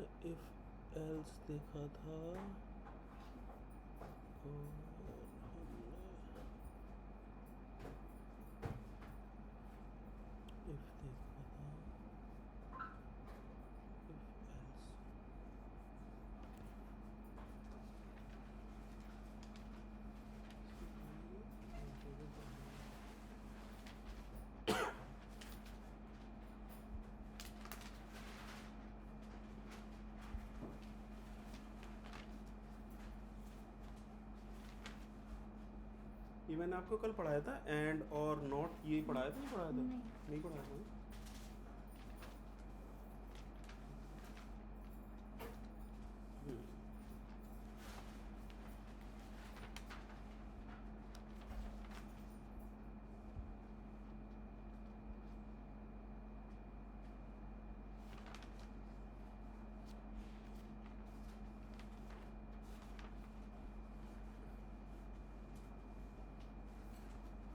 हमने if else देखा था और हमने इफ देखा था इफ एल्स। ये मैंने आपको कल पढ़ाया था एंड और नॉट, ये पढ़ाया था, नहीं पढ़ाया था? नहीं पढ़ाया था।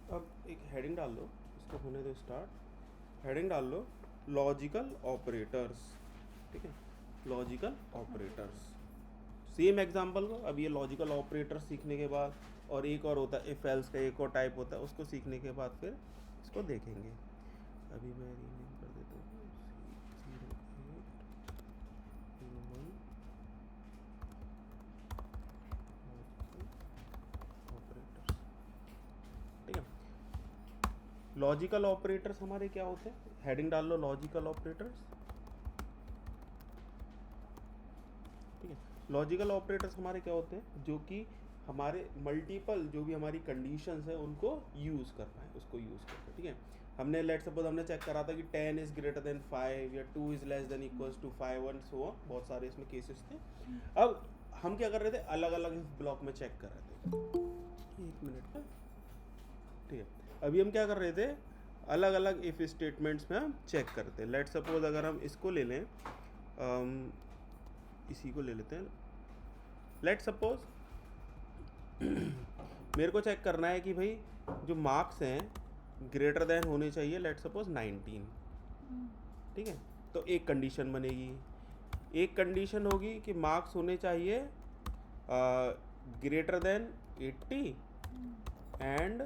अब एक हेडिंग डाल लो, इसको होने दो स्टार्ट। हेडिंग डाल लो लॉजिकल ऑपरेटर्स, ठीक है, लॉजिकल ऑपरेटर्स। सेम एग्जांपल को अब ये लॉजिकल ऑपरेटर सीखने के बाद, और एक और होता है इफ एल्स का, एक और टाइप होता है, उसको सीखने के बाद फिर इसको देखेंगे। अभी मैं रीनेम कर देता हूँ ऑपरेटर्स, ठीक है। लॉजिकल ऑपरेटर्स हमारे क्या होते हैं? हेडिंग डाल लो लॉजिकल ऑपरेटर्स, ठीक है। लॉजिकल ऑपरेटर्स हमारे क्या होते हैं? जो कि हमारे मल्टीपल जो भी हमारी कंडीशंस है उनको यूज़ करना है, उसको यूज़ करना है, ठीक है। हमने लेट सपोज हमने चेक करा था कि 10 इज ग्रेटर देन 5 या 2 is less than equals to 5 and so on, बहुत सारे इसमें केसेस थे। अब हम क्या कर रहे थे? अलग अलग ब्लॉक में चेक कर रहे थे। एक मिनट, ठीक है। अभी हम क्या कर रहे थे? अलग अलग इफ स्टेटमेंट्स में हम चेक करते हैं। लेट सपोज अगर हम इसको ले लें, इसी को ले लेते हैं। लेट सपोज मेरे को चेक करना है कि भाई जो मार्क्स हैं ग्रेटर देन होने चाहिए लेट सपोज 19, ठीक है। तो एक कंडीशन बनेगी, एक कंडीशन होगी कि मार्क्स होने चाहिए greater than 80 and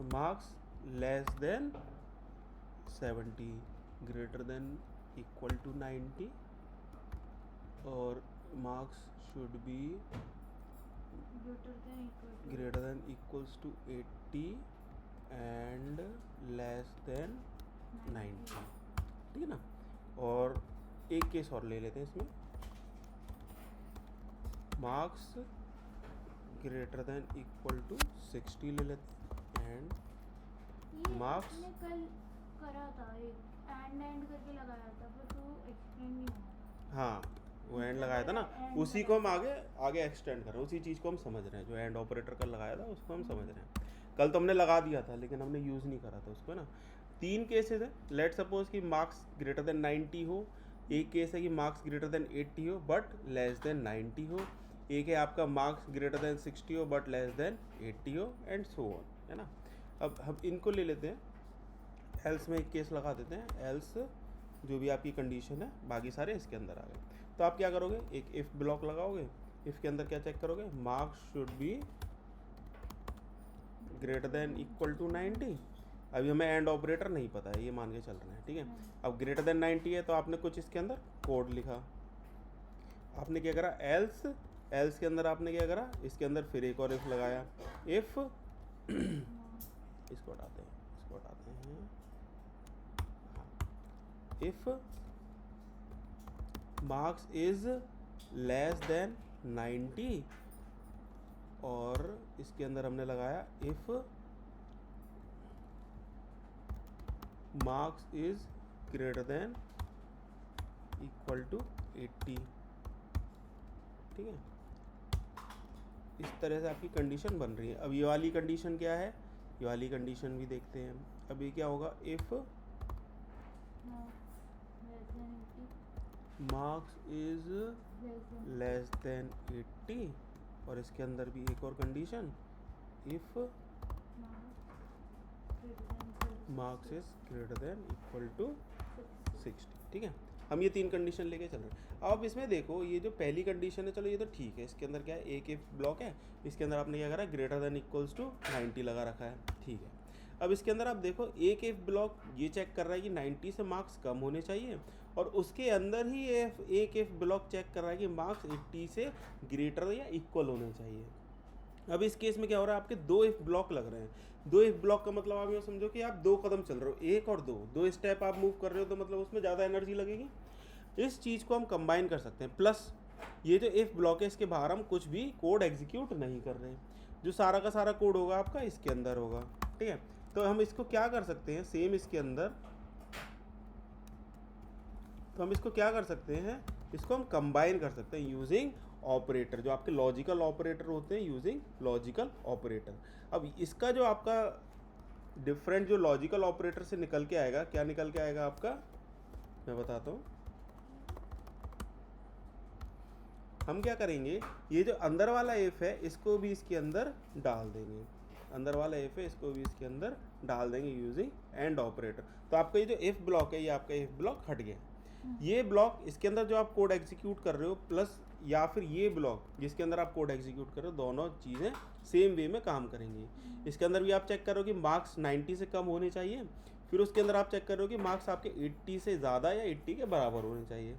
marks less than 70, greater than equal to 90 और marks should be greater than equals to 80 and less than 90, ठीक है ना। और एक केस और ले लेते हैं इसमें, marks greater than equal to 60 ले लेते हैं एंड मार्क्स कल करा था एक एंड करके लगाया था पर तो एक्सप्लेन नहीं हुआ। हाँ, वो एंड लगाया था ना, उसी को हम आगे एक्सटेंड कर रहे हैं, उसी चीज़ को हम समझ रहे हैं। जो एंड ऑपरेटर कल लगाया था उसको हम समझ रहे हैं। कल तो हमने लगा दिया था लेकिन हमने यूज़ नहीं करा था उसको, है ना। 3 केसेस है। लेट सपोज कि मार्क्स ग्रेटर देन 90 हो, एक केस है कि मार्क्स ग्रेटर देन 80 हो बट लेस देन 90 हो, एक है आपका मार्क्स ग्रेटर देन 60 हो बट लेस देन 80 हो एंड सो ऑन, है ना। अब हम इनको ले लेते हैं, एल्स में एक केस लगा देते हैं। एल्स जो भी आपकी कंडीशन है बाकी सारे इसके अंदर आ गए। तो आप क्या करोगे? एक इफ ब्लॉक लगाओगे, इफ के अंदर क्या चेक करोगे? Marks should be greater than equal to 90। अभी हमें एंड ऑपरेटर नहीं पता है, ये मान के चल रहे हैं, ठीक है। अब ग्रेटर देन 90 है तो आपने कुछ इसके अंदर कोड लिखा, आपने क्या करा? एल्स, एल्स के अंदर आपने क्या करा? इसके अंदर फिर एक और इफ लगाया। इफ इसको हटाते हैं, इसको हटाते हैं। If marks is less than 90 और इसके अंदर हमने लगाया if marks is greater than equal to 80, ठीक है। इस तरह से आपकी कंडीशन बन रही है। अब ये वाली कंडीशन क्या है? ये वाली कंडीशन भी देखते हैं। अब ये क्या होगा? If marks is less than 80 और इसके अंदर भी एक और condition, if marks is greater than equal to 60, ठीक है। हम ये 3 कंडीशन लेके चल रहे हैं। अब इसमें देखो ये जो पहली कंडीशन है, चलो ये तो ठीक है, इसके अंदर क्या है, एक इफ ब्लॉक है, इसके अंदर आपने क्या करा, ग्रेटर देन इक्वल्स टू 90 लगा रखा है, ठीक है। अब इसके अंदर आप देखो एक इफ ब्लॉक ये चेक कर रहा है कि 90 से मार्क्स कम होने चाहिए, और उसके अंदर ही एक इफ ब्लॉक चेक कर रहा है कि मार्क्स 80 से ग्रेटर या इक्वल होने चाहिए। अब इस केस में क्या हो रहा है, आपके 2 इफ ब्लॉक लग रहे हैं। 2 इफ ब्लॉक का मतलब आप ये समझो कि आप 2 कदम चल रहे हो, 1 और 2 स्टेप आप मूव कर रहे हो, तो मतलब उसमें ज़्यादा एनर्जी लगेगी। इस चीज़ को हम कंबाइन कर सकते हैं, प्लस ये जो इफ ब्लॉक है इसके बाहर हम कुछ भी कोड एग्जीक्यूट नहीं कर रहे हैं, जो सारा का सारा कोड होगा आपका इसके अंदर होगा, ठीक है। तो हम इसको क्या कर सकते हैं, सेम इसके अंदर, तो हम इसको क्या कर सकते हैं, इसको हम कंबाइन कर सकते हैं यूजिंग ऑपरेटर, जो आपके लॉजिकल ऑपरेटर होते हैं, यूजिंग लॉजिकल ऑपरेटर। अब इसका जो आपका डिफरेंट जो लॉजिकल ऑपरेटर से निकल के आएगा, क्या निकल के आएगा आपका, मैं बताता हूँ। हम क्या करेंगे, ये जो अंदर वाला इफ है इसको भी इसके अंदर डाल देंगे, अंदर वाला इफ है इसको भी इसके अंदर डाल देंगे यूजिंग एंड ऑपरेटर। तो आपका ये जो इफ ब्लॉक है, ये आपका इफ ब्लॉक हट गया। ये ब्लॉक इसके अंदर जो आप कोड एग्जीक्यूट कर रहे हो, प्लस या फिर ये ब्लॉक जिसके अंदर आप कोड एग्जीक्यूट कर रहे हो, दोनों चीज़ें सेम वे में काम करेंगी। इसके अंदर भी आप चेक करो कि मार्क्स 90 से कम होने चाहिए, फिर उसके अंदर आप चेक करो कि मार्क्स आपके 80 से ज़्यादा या 80 के बराबर होने चाहिए।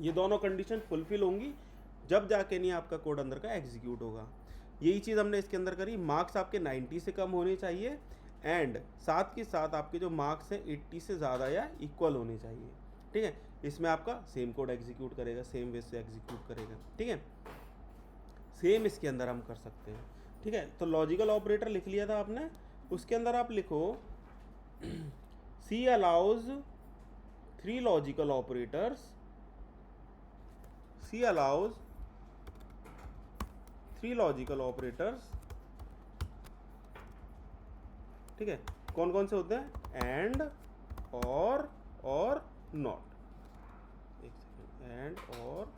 ये दोनों कंडीशन फुलफिल होंगी, जब जाके नहीं आपका कोड अंदर का एग्जीक्यूट होगा। यही चीज़ हमने इसके अंदर करी, मार्क्स आपके 90 से कम होने चाहिए, एंड साथ के साथ आपके जो मार्क्स हैं 80 से ज़्यादा या इक्वल होने चाहिए, ठीक है। इसमें आपका सेम कोड एग्जीक्यूट करेगा, सेम वे से एग्जीक्यूट करेगा, ठीक है। सेम इसके अंदर हम कर सकते हैं, ठीक है। तो लॉजिकल ऑपरेटर लिख लिया था आपने, उसके अंदर आप लिखो सी अलाउज 3 लॉजिकल ऑपरेटर्स, सी अलाउज 3 लॉजिकल ऑपरेटर्स, ठीक है। कौन कौन से होते हैं, एंड, और नॉट, एक सेकेंड, एंड और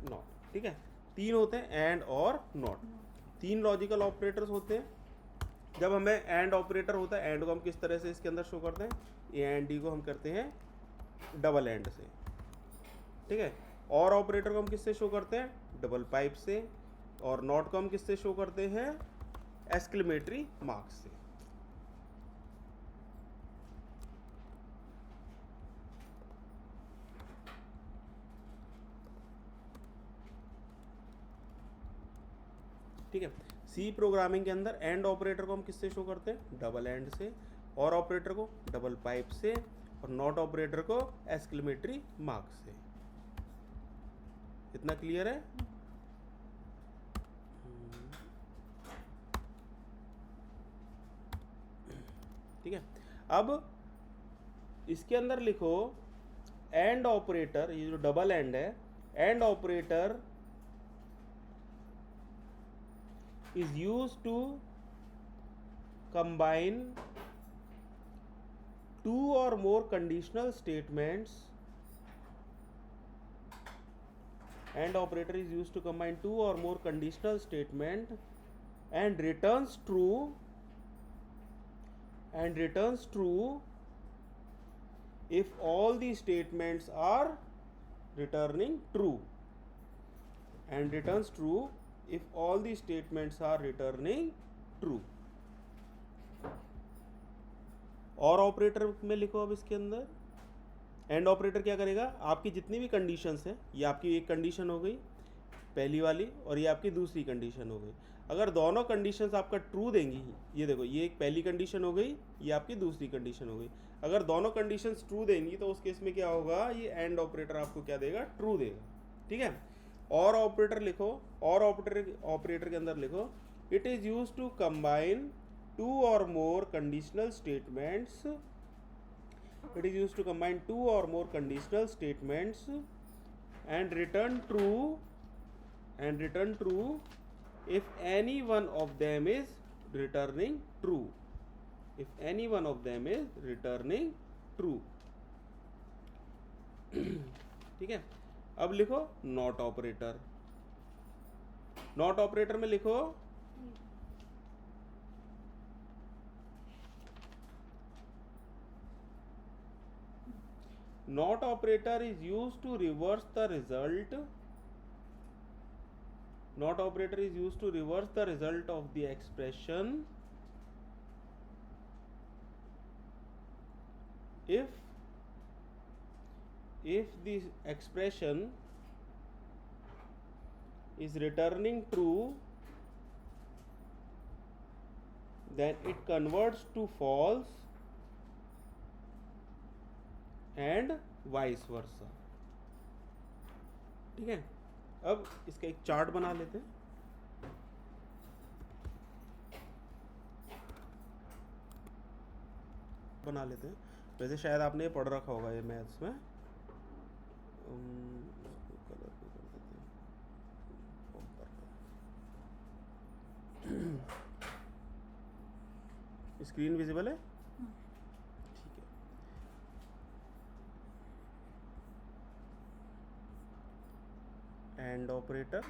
नॉट, ठीक है। 3 होते हैं, एंड और नॉट, 3 लॉजिकल ऑपरेटर्स होते हैं। जब हमें एंड ऑपरेटर होता है, एंड को हम किस तरह से इसके अंदर शो करते हैं, ए एंड डी को हम करते हैं डबल एंड से, ठीक है। और ऑपरेटर को हम किससे शो करते हैं, डबल पाइप से, और नॉट को हम किससे शो करते हैं, एक्सक्लेमेटरी मार्क से। ठीक है। सी प्रोग्रामिंग के अंदर एंड ऑपरेटर को हम किससे शो करते हैं, डबल एंड से, और ऑपरेटर को डबल पाइप से, और नॉट ऑपरेटर को एक्सक्लेमेटरी मार्क से। इतना क्लियर है। ठीक है। अब इसके अंदर लिखो एंड ऑपरेटर, ये जो डबल एंड है, and operator is used to combine 2 or more conditional statements, and operator is used to combine 2 or more conditional statement and returns true if all the statements are returning true, and returns true if all the statements are returning true। और operator में लिखो अब इसके अंदर, and operator क्या करेगा, आपकी जितनी भी कंडीशंस हैं, ये आपकी एक कंडीशन हो गई पहली वाली, और ये आपकी दूसरी कंडीशन हो गई। अगर दोनों कंडीशंस आपका ट्रू देंगी, ये देखो ये एक पहली कंडीशन हो गई, ये आपकी दूसरी कंडीशन हो गई, अगर दोनों कंडीशंस ट्रू देंगी तो उस केस में क्या होगा, ये एंड ऑपरेटर आपको क्या देगा, ट्रू देगा, ठीक है। और ऑपरेटर लिखो, और ऑपरेटर के अंदर लिखो it is used to combine 2 or more conditional statements, it is used to combine 2 or more conditional statements and return true if any one of them is returning true, if any one of them is returning true। ठीक है। अब लिखो not operator, not operator में लिखो not operator is use to reverse the result. Not operator is used to reverse the result of the expression if the expression is returning true, then it converts to false and vice versa. ठीक है, अब इसका एक chart बना लेते हैं. वैसे शायद आपने ये पढ़ रखा होगा ये मैथ्स में. कलर पे कर देते हैं. स्क्रीन विजिबल है? ठीक है. एंड ऑपरेटर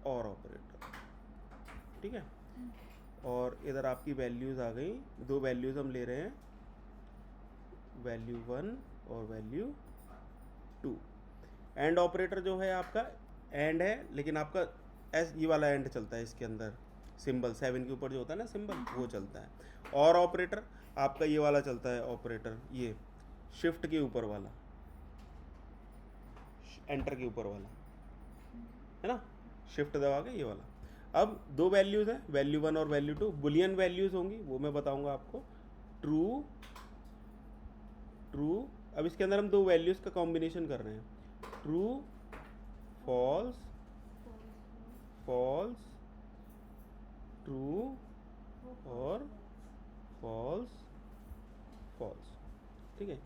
और ऑपरेटर. ठीक है, और इधर आपकी वैल्यूज़ आ गई. दो वैल्यूज़ हम ले रहे हैं, वैल्यू 1 और वैल्यू 2. एंड ऑपरेटर जो है आपका एंड है, लेकिन आपका ये वाला एंड चलता है इसके अंदर. सिंबल 7 के ऊपर जो होता है ना सिंबल, वो चलता है. और ऑपरेटर आपका ये वाला चलता है. ऑपरेटर ये शिफ्ट के ऊपर वाला, एंटर के ऊपर वाला है ना, शिफ्ट दबा के ये वाला. अब दो वैल्यूज़ हैं, वैल्यू 1 और वैल्यू 2. बुलियन वैल्यूज़ होंगी, वो मैं बताऊंगा आपको. True true. अब इसके अंदर हम दो वैल्यूज़ का कॉम्बिनेशन कर रहे हैं. ट्रू फॉल्स फॉल्स, ट्रू और फॉल्स फॉल्स. ठीक है,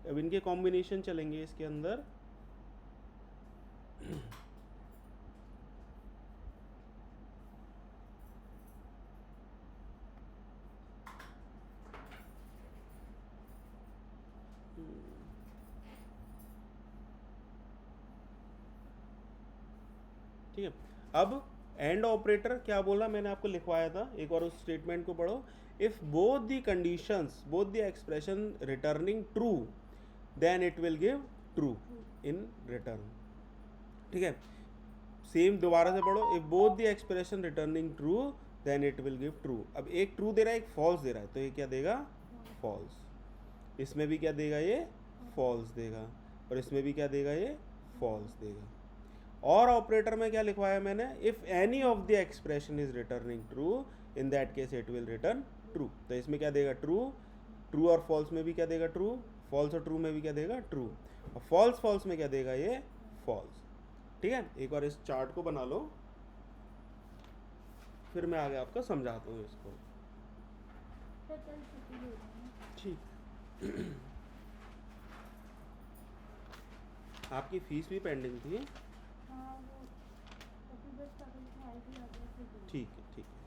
अब इनके कॉम्बिनेशन चलेंगे इसके अंदर. ठीक है, अब एंड ऑपरेटर क्या बोला मैंने आपको लिखवाया था, एक और उस स्टेटमेंट को पढ़ो. If both the conditions, both the expression returning true, then it will give true in return. ठीक है, सेम दोबारा से पढ़ो. If both the expression returning true, then it will give true. अब एक ट्रू दे रहा है, एक फॉल्स दे रहा है, तो ये क्या देगा? फॉल्स. इसमें भी क्या देगा? ये फॉल्स देगा. और इसमें भी क्या देगा? ये फॉल्स देगा. और ऑपरेटर में क्या लिखवाया मैंने? If any of the expression is returning true, in that case it will return true. तो इसमें क्या देगा? ट्रू. ट्रू और फॉल्स में भी क्या देगा? ट्रू. फॉल्स और ट्रू में भी क्या देगा? ट्रू. और फॉल्स फॉल्स में क्या देगा? ये फॉल्स. ठीक है, एक बार इस चार्ट को बना लो, फिर मैं आगे आपको समझाता हूँ इसको. ठीक. आपकी फीस भी पेंडिंग थी. ठीक है, ठीक है.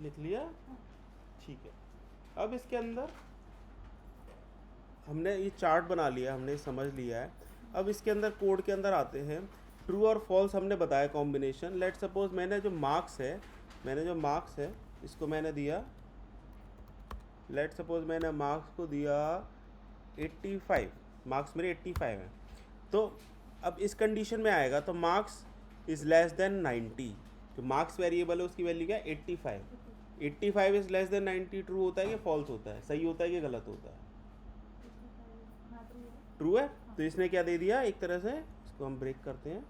लिख लिया? ठीक है. अब इसके अंदर हमने ये चार्ट बना लिया, हमने समझ लिया है. अब इसके अंदर कोड के अंदर आते हैं. ट्रू और फॉल्स हमने बताया कॉम्बिनेशन. लेट सपोज मैंने जो मार्क्स है इसको मैंने दिया, लेट सपोज मैंने मार्क्स को दिया 85. मार्क्स मेरे 85 हैं. तो अब इस कंडीशन में आएगा तो मार्क्स इज़ लेस देन 90. जो मार्क्स वेरिएबल है उसकी वैल्यू क्या है? 85. 85 इज लेस देन 90 ट्रू होता है कि फॉल्स होता है? सही होता है कि गलत होता है? ट्रू है. तो इसने क्या दे दिया? एक तरह से इसको हम ब्रेक करते हैं,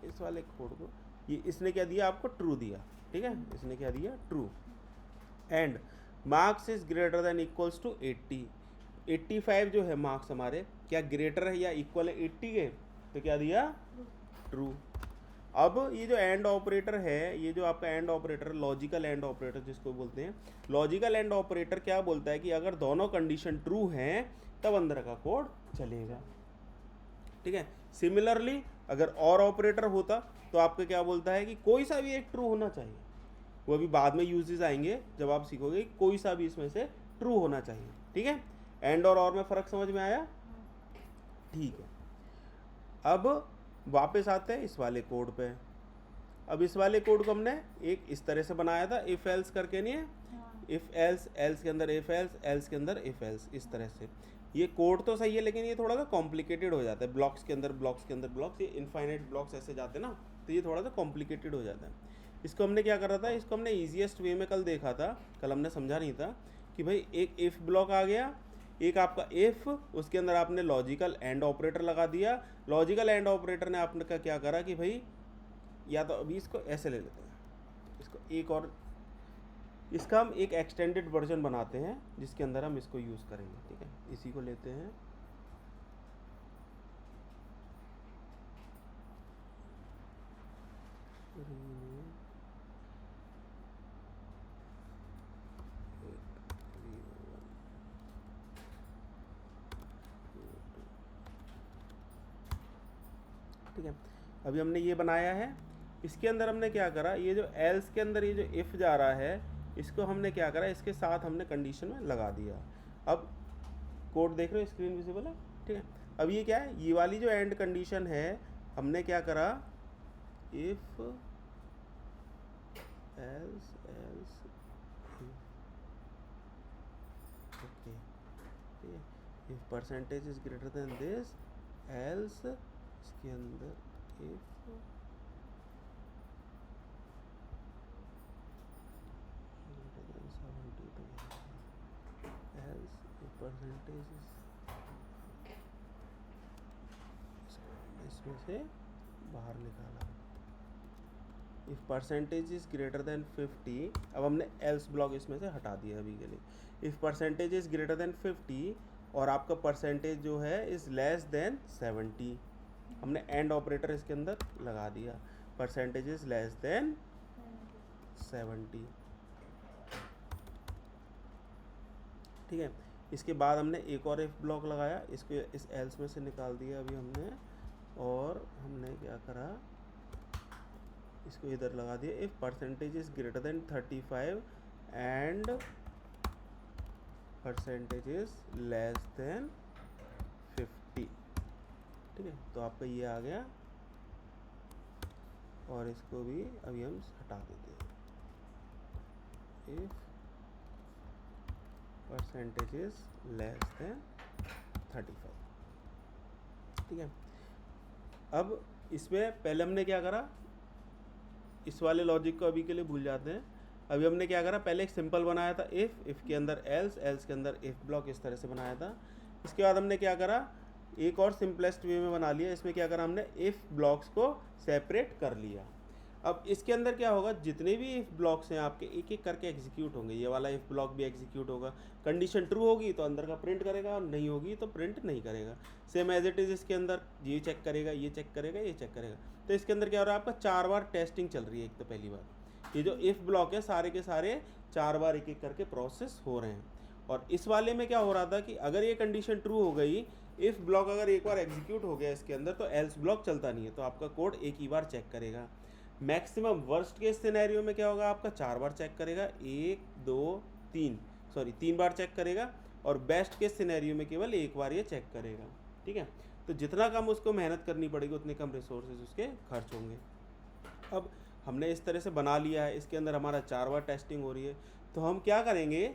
इस वाले कोड को. ये इसने क्या दिया? आपको ट्रू दिया. ठीक है, इसने क्या दिया? True. And marks is greater than equals to 80, 85 जो है मार्क्स हमारे क्या ग्रेटर है या इक्वल है 80 के, तो क्या दिया ट्रू। अब ये जो एंड ऑपरेटर है, ये जो आपका and operator logical and operator जिसको बोलते हैं, लॉजिकल एंड ऑपरेटर क्या बोलता है कि अगर दोनों कंडीशन ट्रू हैं तब अंदर का कोड चलेगा। ठीक है, सिमिलरली अगर और ऑपरेटर होता तो आपका क्या बोलता है कि कोई सा भी एक ट्रू होना चाहिए। वो अभी बाद में यूजेस आएंगे जब आप सीखोगे कि कोई सा भी इसमें से ट्रू होना चाहिए। ठीक है, एंड और में फ़र्क समझ में आया? ठीक है, अब वापस आते हैं इस वाले कोड पे। अब इस वाले कोड को हमने एक इस तरह से बनाया था, इफ़ एल्स करके, नहीं है, इफ़ एल्स, एल्स के अंदर इफ़ एल्स, एल्स के अंदर इफ़ एल्स, इस तरह से। ये कोड तो सही है लेकिन ये थोड़ा सा कॉम्प्लिकेटेड हो जाता है, ब्लॉक्स के अंदर ब्लॉक्स के अंदर ब्लॉक्स, ये इनफाइनाइट ब्लॉक्स ऐसे जाते हैं ना, तो ये थोड़ा सा कॉम्प्लिकेटेड हो जाता है। इसको हमने क्या करा था, इसको हमने ईजिएस्ट वे में कल देखा था, कल हमने समझा नहीं था कि भाई एक इफ़ ब्लॉक आ गया, एक आपका इफ़, उसके अंदर आपने लॉजिकल एंड ऑपरेटर लगा दिया। लॉजिकल एंड ऑपरेटर ने आपने का क्या करा कि भाई, या तो अभी इसको ऐसे ले लेते हैं, इसको एक और, इसका हम एक एक्सटेंडेड वर्जन बनाते हैं जिसके अंदर हम इसको यूज़ करेंगे। ठीक है, इसी को लेते हैं, ठीक है। अभी हमने ये बनाया है, इसके अंदर हमने क्या करा, ये जो एल्स के अंदर ये जो इफ़ जा रहा है, इसको हमने क्या करा, इसके साथ हमने कंडीशन में लगा दिया। अब कोड देख रहे हो, स्क्रीन विजिबल है? ठीक है, अब ये क्या है, ये वाली जो एंड कंडीशन है, हमने क्या करा, इफ़ एल्स एल्स, ओके, ठीक है, if percentage is greater then this, else, इसके अंदर इफ परसेंटेज इसमें से बाहर निकाला, if percentage is greater then 50, अब हमने एल्स ब्लॉक इसमें से हटा दिया अभी के लिए। If percentage is greater then 50 और आपका परसेंटेज जो है इज लेस देन 70, हमने एंड ऑपरेटर इसके अंदर लगा दिया, परसेंटेज इज लेस देन 70। ठीक है, इसके बाद हमने एक और इफ ब्लॉक लगाया, इसको इस एल्स में से निकाल दिया अभी हमने, और हमने क्या करा, इसको इधर लगा दिया, if percentage is greater then 35 and percentage is less then 50। ठीक है, तो आपका ये आ गया, और इसको भी अभी हम हटा देते हैं, if percentage is less then 35। ठीक है, अब इसमें पहले हमने क्या करा, इस वाले लॉजिक को अभी के लिए भूल जाते हैं। अभी हमने क्या करा, पहले एक सिंपल बनाया था इफ़ के अंदर एल्स, एल्स के अंदर इफ़ ब्लॉक, इस तरह से बनाया था। इसके बाद हमने क्या करा, एक और सिंपलेस्ट वे में बना लिया, इसमें क्या करा हमने, इफ़ ब्लॉक्स को सेपरेट कर लिया। अब इसके अंदर क्या होगा, जितने भी इफ़ ब्लॉक्स हैं आपके एक एक करके एग्जीक्यूट होंगे, ये वाला इफ़ ब्लॉक भी एग्जीक्यूट होगा, कंडीशन ट्रू होगी तो अंदर का प्रिंट करेगा, और नहीं होगी तो प्रिंट नहीं करेगा। सेम एज इट इज़ इसके अंदर ये चेक करेगा, ये चेक करेगा, ये चेक करेगा। तो इसके अंदर क्या हो रहा है, आपका 4 बार टेस्टिंग चल रही है। एक तो पहली बार ये जो इफ़ ब्लॉक है सारे के सारे 4 बार एक एक करके प्रोसेस हो रहे हैं। और इस वाले में क्या हो रहा था कि अगर ये कंडीशन ट्रू हो गई, इफ़ ब्लॉक अगर एक बार एग्जीक्यूट हो गया इसके अंदर, तो एल्स ब्लॉक चलता नहीं है, तो आपका कोड एक ही बार चेक करेगा। मैक्सिमम वर्स्ट केस सिनेरियो में क्या होगा, आपका 4 बार चेक करेगा, 1 2 3, सॉरी 3 बार चेक करेगा, और बेस्ट केस सिनेरियो में केवल एक बार ये चेक करेगा। ठीक है, तो जितना कम उसको मेहनत करनी पड़ेगी उतने कम रिसोर्सेज उसके खर्च होंगे। अब हमने इस तरह से बना लिया है, इसके अंदर हमारा 4 बार टेस्टिंग हो रही है, तो हम क्या करेंगे,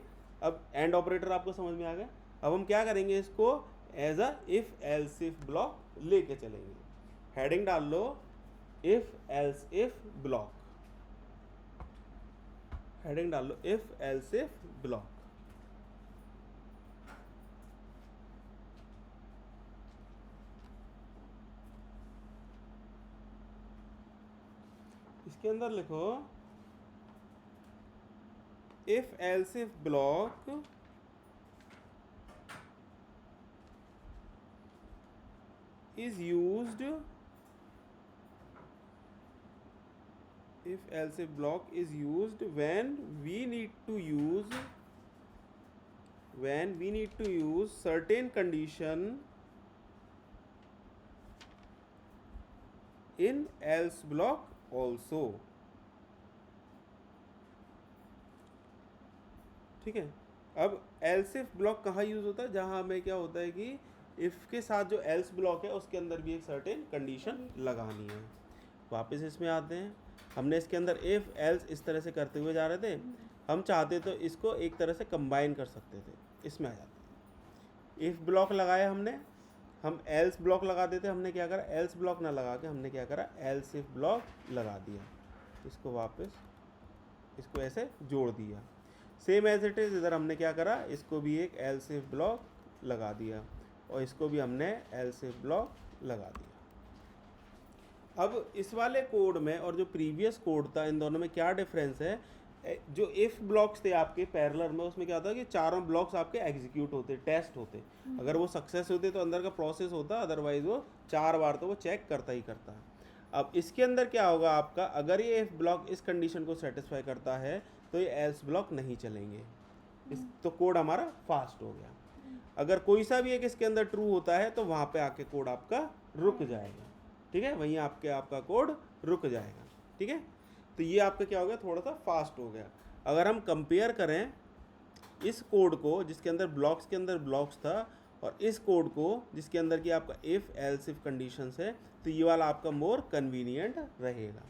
अब एंड ऑपरेटर आपको समझ में आ गया। अब हम क्या करेंगे, इसको as a if else if block लेके चलेंगे। हेडिंग डाल लो, if else if block, heading डाल लो इफ एल्स इफ ब्लॉक। इसके अंदर लिखो if else if block is used, if else if block is used when we need to use certain condition in else block also. ठीक है, अब else if block कहाँ use होता है, जहाँ हमें क्या होता है कि if के साथ जो else ब्लॉक है उसके अंदर भी एक सर्टेन कंडीशन लगानी है. वापस इसमें आते हैं, हमने इसके अंदर if else इस तरह से करते हुए जा रहे थे, हम चाहते तो इसको एक तरह से कंबाइन कर सकते थे. इसमें आ जाते हैं, if ब्लॉक लगाया हमने, हम else ब्लॉक लगा देते, हमने क्या करा, else ब्लॉक ना लगा के हमने क्या करा, else if ब्लॉक लगा दिया. इसको वापस इसको ऐसे जोड़ दिया. सेम एज इट इज़ इधर हमने क्या करा, इसको भी एक else if ब्लॉक लगा दिया और इसको भी हमने else if ब्लॉक लगा दिया. अब इस वाले कोड में और जो प्रीवियस कोड था, इन दोनों में क्या डिफरेंस है. जो इफ़ ब्लॉक्स थे आपके पैरेलल में, उसमें क्या होता है कि चारों ब्लॉक्स आपके एग्जीक्यूट होते, टेस्ट होते. अगर वो सक्सेस होते तो अंदर का प्रोसेस होता, अदरवाइज वो 4 बार तो वो चेक करता ही करता है. अब इसके अंदर क्या होगा आपका, अगर ये इफ ब्लॉक इस कंडीशन को सेटिस्फाई करता है तो ये एल्स ब्लॉक नहीं चलेंगे. इस तो कोड हमारा फास्ट हो गया. अगर कोई सा भी एक इसके अंदर ट्रू होता है तो वहाँ पे आके कोड आपका रुक जाएगा. ठीक है, वहीं आपका कोड रुक जाएगा. ठीक है, तो ये आपका क्या हो गया, थोड़ा सा फास्ट हो गया. अगर हम कंपेयर करें इस कोड को जिसके अंदर ब्लॉक्स के अंदर ब्लॉक्स था और इस कोड को जिसके अंदर की आपका इफ़ एल्स इफ कंडीशंस है, तो ये वाला आपका मोर कन्वीनियंट रहेगा.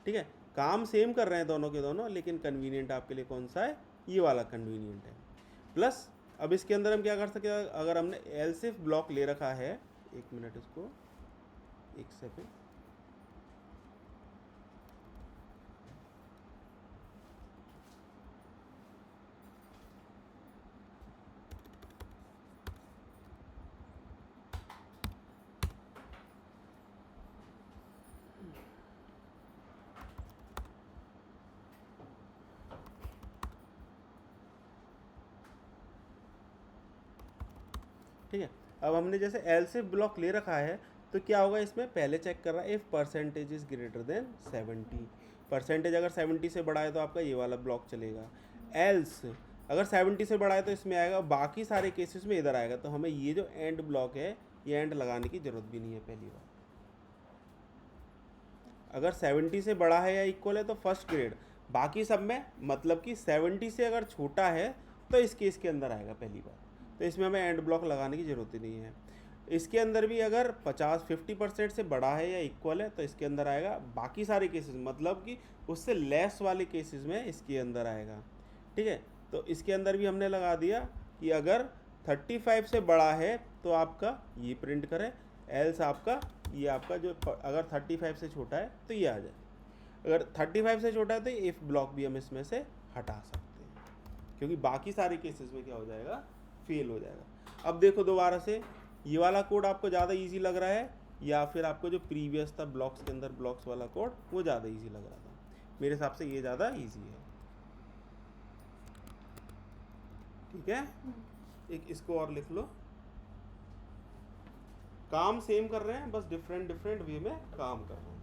ठीक है, काम सेम कर रहे हैं दोनों के दोनों, लेकिन कन्वीनियंट आपके लिए कौन सा है, ये वाला कन्वीनियंट है. प्लस अब इसके अंदर हम क्या कर सकते हैं, अगर हमने एल्स इफ ब्लॉक ले रखा है, एक मिनट, इसको एक सेकेंड, ठीक है. अब हमने जैसे else if ब्लॉक ले रखा है तो क्या होगा, इसमें पहले चेक कर रहा है if percentage is greater than 70. Percentage अगर 70 से बड़ा है तो आपका ये वाला ब्लॉक चलेगा. एल्स अगर 70 से बड़ा है तो इसमें आएगा, बाकी सारे केसेस में इधर आएगा. तो हमें ये जो एंड ब्लॉक है, ये एंड लगाने की ज़रूरत भी नहीं है. पहली बार, अगर 70 से बड़ा है या इक्वल है तो फर्स्ट ग्रेड, बाकी सब में मतलब कि 70 से अगर छोटा है तो इस केस के अंदर आएगा पहली बार. तो इसमें हमें एंड ब्लॉक लगाने की ज़रूरत ही नहीं है. इसके अंदर भी अगर 50% से बड़ा है या इक्वल है तो इसके अंदर आएगा. बाकी सारे केसेस मतलब कि उससे लेस वाले केसेस में इसके अंदर आएगा. ठीक है, तो इसके अंदर भी हमने लगा दिया कि अगर 35 से बड़ा है तो आपका ये प्रिंट करें, एल्स आपका ये आपका जो अगर 35 से छोटा है तो ये आ जाए. अगर 35 से छोटा है तो इफ़ ब्लॉक भी हम इसमें से हटा सकते हैं, क्योंकि बाकी सारे केसेस में क्या हो जाएगा, फेल हो जाएगा. अब देखो दोबारा से, ये वाला कोड आपको ज़्यादा इजी लग रहा है या फिर आपको जो प्रीवियस था ब्लॉक्स के अंदर ब्लॉक्स वाला कोड वो ज़्यादा इजी लग रहा था. मेरे हिसाब से ये ज़्यादा इजी है. ठीक है, एक इसको और लिख लो. काम सेम कर रहे हैं, बस डिफरेंट वे में काम कर रहे हैं.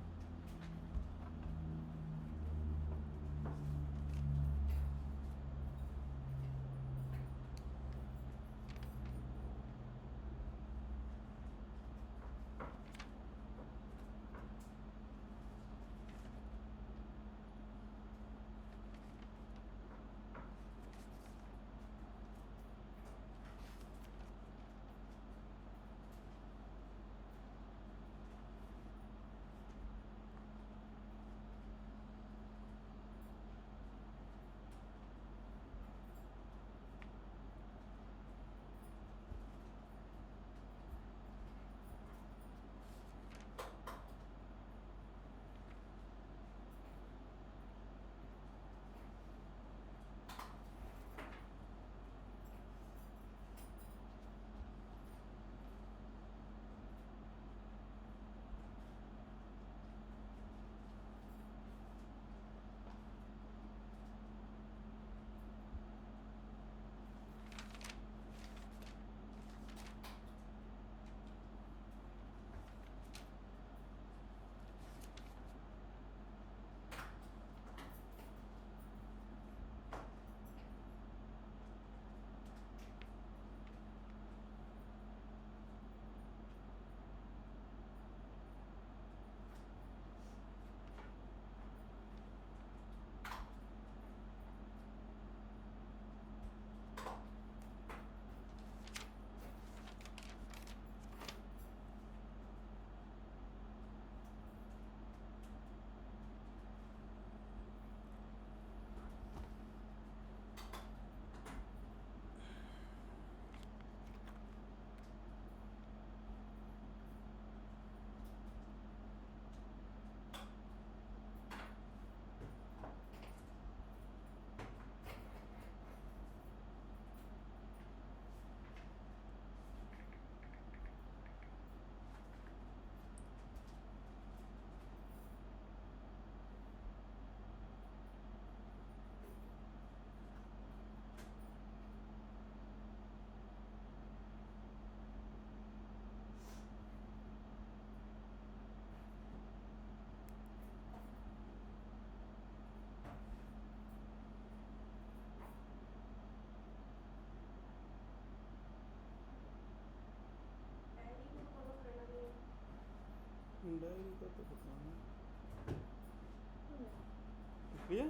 ठीक है।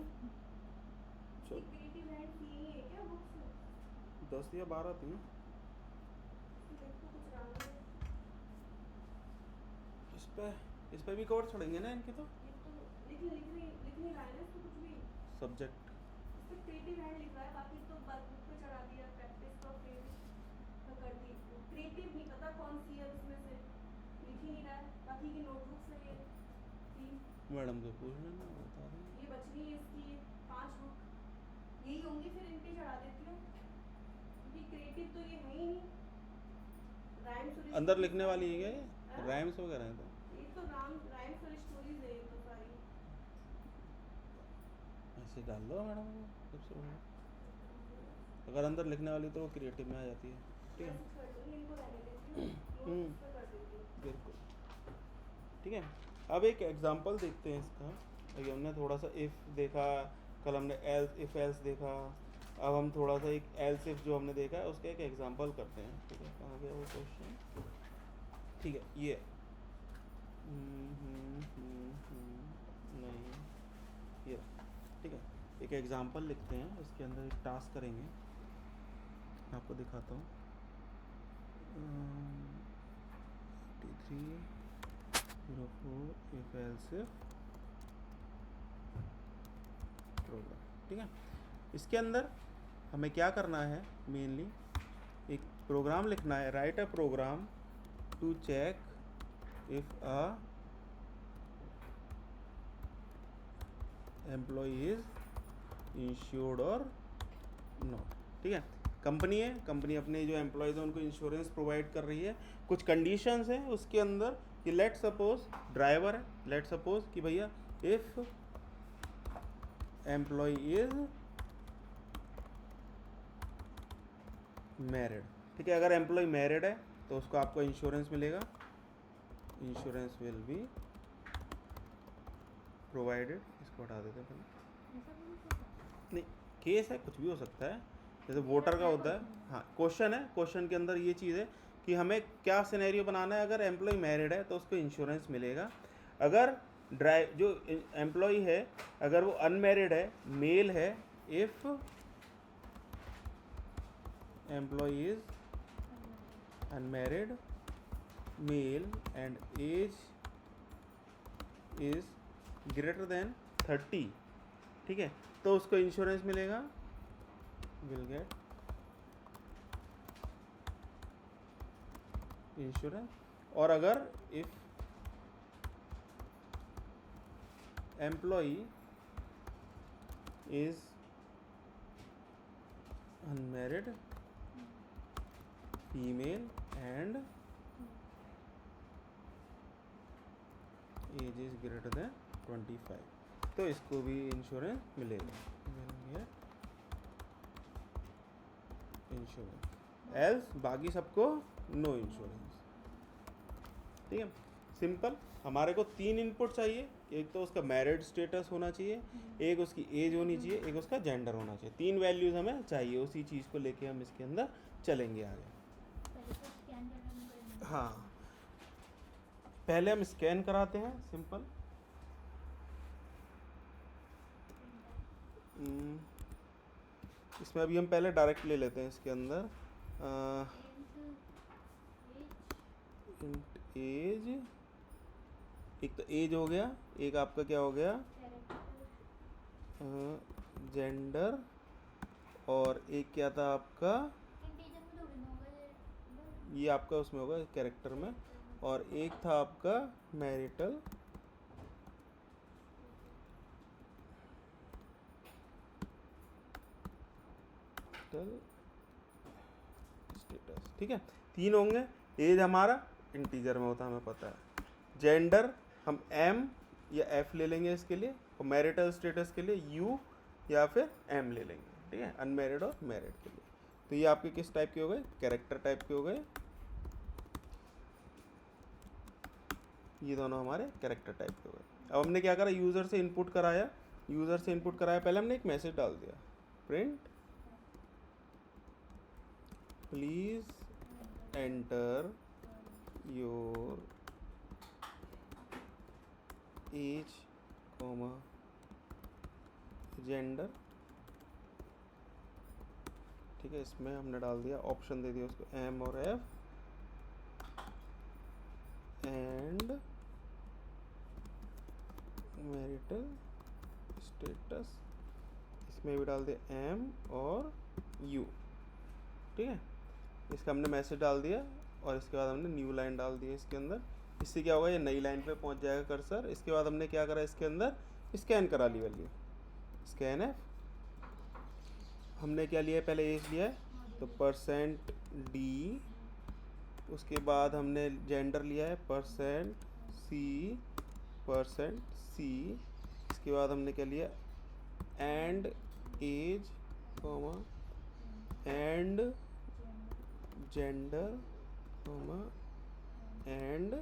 चलो क्रिएटिव हैंड्स यही है क्या बुक्स? 10 या 12 थी। देखो कुछ रंग है। इस पे भी कवर चढ़ेंगे ना इनके तो। ये तो लिख नहीं रहा है ना इसको कुछ भी। सब्जेक्ट इस पे क्रिएटिव हैंड लिख रहा है, बाकी तो बुक पे चढ़ा दिया, प्रैक्टिस तो फिर कर दी। क्रिएटिव नहीं पता कौन सी है उसमें से, लिख ही नहीं रहा है। बाकी की नोटबुक्स है ये 3, मैडम से पूछ लेना, बता देंगे। ये बच रही है इसकी 5 बुक, यही होंगी, फिर इन पे चढ़ा देती हूँ क्योंकि क्रिएटिव तो ये है ही नहीं। राइम्स और अंदर लिखने वाली है क्या ये? हाँ? राइम्स वगैरह है तो ये तो राइम्स और स्टोरीज है ये तो सारी। ऐसे डाल लो मैडम को सबसे बढ़िया। अगर अंदर लिखने वाली तो वो क्रिएटिव में आ जाती है। ठीक है, मैसेज कर दूंगी, इनको रहने देती हूँ, नोट्स पे कर देती हूँ। बिल्कुल ठीक है। अब एक एग्जांपल देखते हैं इसका। अभी हमने थोड़ा सा इफ़ देखा, कल हमने एल्स इफ़ एल्स देखा। अब हम थोड़ा सा एक एल्स इफ जो हमने देखा है उसका एक एग्जांपल करते हैं। ठीक है, कहाँ गया वो क्वेश्चन? ठीक है, ये नहीं, ये ठीक है। एक एग्जांपल लिखते हैं, इसके अंदर एक टास्क करेंगे, आपको दिखाता हूँ। 8304 इफ एल्स प्रोग्राम। ठीक है, इसके अंदर हमें क्या करना है, मेनली एक प्रोग्राम लिखना है। Write a program to check if a employee is insured और नॉट। ठीक है, कंपनी है, कंपनी अपने जो एम्प्लॉयज़ हैं उनको इंश्योरेंस प्रोवाइड कर रही है। कुछ कंडीशंस हैं उसके अंदर कि लेट सपोज ड्राइवर है, लेट सपोज कि भैया इफ़ एम्प्लॉय इज मैरिड। ठीक है, अगर एम्प्लॉय मैरिड है तो उसको आपको इंश्योरेंस मिलेगा, इंश्योरेंस विल बी प्रोवाइडेड। इसको हटा देते हैं पहले। ऐसा भी हो सकता है? नहीं, केस है, कुछ भी हो सकता है, जैसे वोटर का होता है। हाँ, क्वेश्चन है, क्वेश्चन के अंदर ये चीज़ है कि हमें क्या सिनेरियो बनाना है। अगर एम्प्लॉय मैरिड है तो उसको इंश्योरेंस मिलेगा। अगर जो एम्प्लॉय है अगर वो अनमैरिड है, मेल है, if employee is unmarried male and age is greater than 30, ठीक है, तो उसको इंश्योरेंस मिलेगा, विल गेट इंश्योरेंस। और अगर if employee is unmarried female and age is greater than 25, तो इसको भी इंश्योरेंस मिलेगा, इंश्योरेंस। एल्स बाकी सबको नो इंश्योरेंस। ठीक है, सिंपल। हमारे को 3 इनपुट चाहिए, एक तो उसका मैरिड स्टेटस होना चाहिए, एक उसकी एज होनी चाहिए, एक उसका जेंडर होना चाहिए। 3 वैल्यूज़ हमें चाहिए, उसी चीज़ को लेके हम इसके अंदर चलेंगे आगे। पहले तो स्कैन करना पड़ेगा। हाँ, पहले हम स्कैन कराते हैं, सिंपल। इसमें अभी हम पहले डायरेक्ट ले लेते हैं इसके अंदर एज। एक तो एज हो गया, एक आपका क्या हो गया, जेंडर, और एक क्या था आपका, इंटीजर में थोड़ी ना होगा ये। ये आपका उसमें होगा कैरेक्टर में, और एक था आपका मैरिटल स्टेटस। ठीक है, 3 होंगे। एज हमारा इंटीजर में होता है, हमें पता है। जेंडर हम एम या एफ ले लेंगे इसके लिए, और मैरिटल स्टेटस के लिए यू या फिर एम ले लेंगे। ठीक है, अनमैरिड और मैरिड के लिए। तो ये आपके किस टाइप के हो गए, कैरेक्टर टाइप के हो गए। ये दोनों हमारे कैरेक्टर टाइप के हो गए। अब हमने क्या करा, यूज़र से इनपुट कराया, यूज़र से इनपुट कराया, पहले हमने एक मैसेज डाल दिया, print please enter your age, gender, ठीक है, इसमें हमने डाल दिया ऑप्शन दे दिया उसको एम और एफ, एंड मैरिटल स्टेटस, इसमें भी डाल दिया एम और यू, ठीक है। इसका हमने मैसेज डाल दिया और इसके बाद हमने न्यू लाइन डाल दी है इसके अंदर। इससे क्या होगा, ये नई लाइन पे पहुंच जाएगा कर्सर। इसके बाद हमने क्या करा, इसके अंदर स्कैन करा ली वैल्यू, स्कैन एफ। हमने क्या लिया है, पहले एज लिया है तो %d, उसके बाद हमने जेंडर लिया है %c, इसके बाद हमने क्या लिया, and age and gender and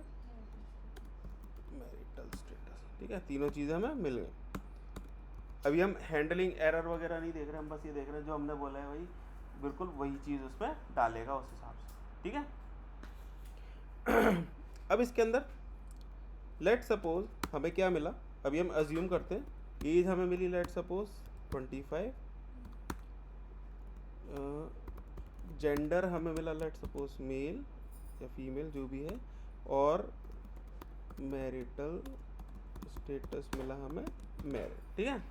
marital status, ठीक है। तीनों चीज़ें हमें मिल गई। अभी हम हैंडलिंग एरर वगैरह नहीं देख रहे, हम बस ये देख रहे हैं जो हमने बोला है वही, बिल्कुल वही चीज़ उसमें डालेगा उस हिसाब से, ठीक है। अब इसके अंदर लेट सपोज हमें क्या मिला, अभी हम अज्यूम करते हैं एज हमें मिली लेट सपोज 25, जेंडर हमें मिला लेट सपोज मेल या फीमेल जो भी है, और मैरिटल स्टेटस मिला हमें मैरिड, ठीक है।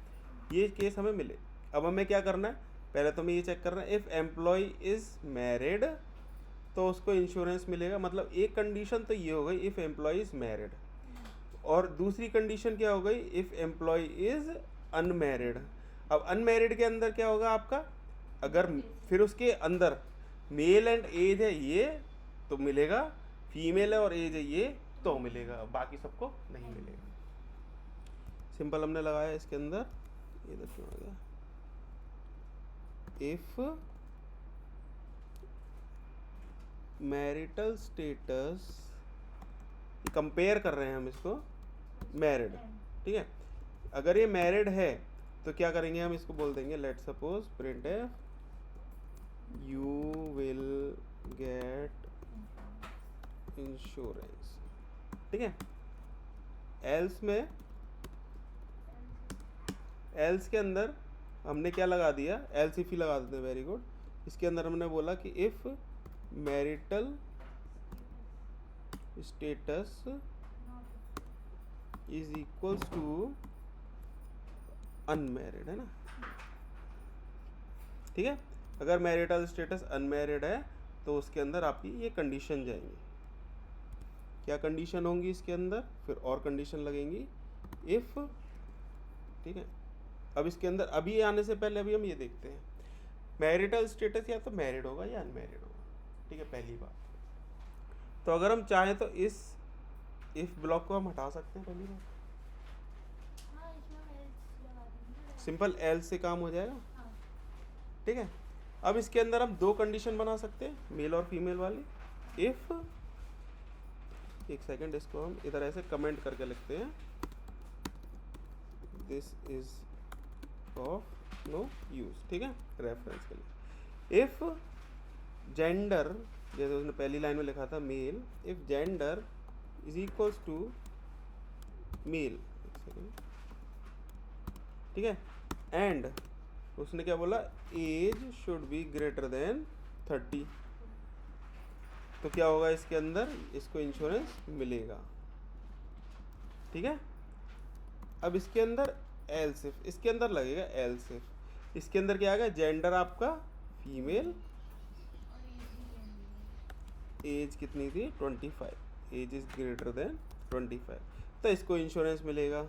ये केस हमें मिले। अब हमें क्या करना है, पहले तो हमें ये चेक करना है इफ़ एम्प्लॉय इज़ मैरिड तो उसको इंश्योरेंस मिलेगा। मतलब एक कंडीशन तो ये हो गई इफ़ एम्प्लॉय इज़ मैरिड, और दूसरी कंडीशन क्या हो गई इफ़ एम्प्लॉय इज़ अनमैरिड। अब अनमैरिड के अंदर क्या होगा आपका, अगर फिर उसके अंदर मेल एंड एज है ये तो मिलेगा, फीमेल है और एज है ये तो मिलेगा, बाकी सबको नहीं मिलेगा। सिंपल हमने लगाया इसके अंदर, ये देखिए आ गया, इफ मैरिटल स्टेटस, कंपेयर कर रहे हैं हम इसको मैरिड, ठीक है। अगर ये मैरिड है तो क्या करेंगे, हम इसको बोल देंगे let suppose print F you will get insurance, ठीक है। एल्स में, एल्स के अंदर हमने क्या लगा दिया, एल्स इफ ही लगा देते हैं, वेरी गुड। इसके अंदर हमने बोला कि if marital status is equals to unmarried, है ना, ठीक है। अगर मैरिटल स्टेटस अनमैरिड है तो उसके अंदर आपकी ये कंडीशन जाएंगी। क्या कंडीशन होंगी इसके अंदर, फिर और कंडीशन लगेंगी इफ़, ठीक है। अब इसके अंदर अभी आने से पहले अभी हम ये देखते हैं मैरिटल स्टेटस या तो मैरिड होगा या अनमैरिड होगा, ठीक है, पहली बात। तो अगर हम चाहें तो इस इफ़ ब्लॉक को हम हटा सकते हैं पहली बात, हाँ इसमें else लगा देंगे। सिंपल एल्स से काम हो जाएगा, हाँ ठीक है। अब इसके अंदर हम दो कंडीशन बना सकते हैं मेल और फीमेल वाली। इफ़, एक सेकंड, इसको हम इधर ऐसे कमेंट करके लिखते हैं, this is of no use, ठीक है, रेफरेंस के लिए। इफ जेंडर, जैसे उसने पहली लाइन में लिखा था male, if gender is equals to male, ठीक है, एंड उसने क्या बोला, age should be greater than 30, तो क्या होगा इसके अंदर, इसको इंश्योरेंस मिलेगा, ठीक है। अब इसके अंदर एल्स इफ, इसके अंदर लगेगा एल्स इफ। इसके अंदर क्या आएगा, जेंडर आपका फीमेल, और ये भी लेंगे। एज कितनी थी 25, एज इज ग्रेटर देन 25, तो इसको इंश्योरेंस मिलेगा,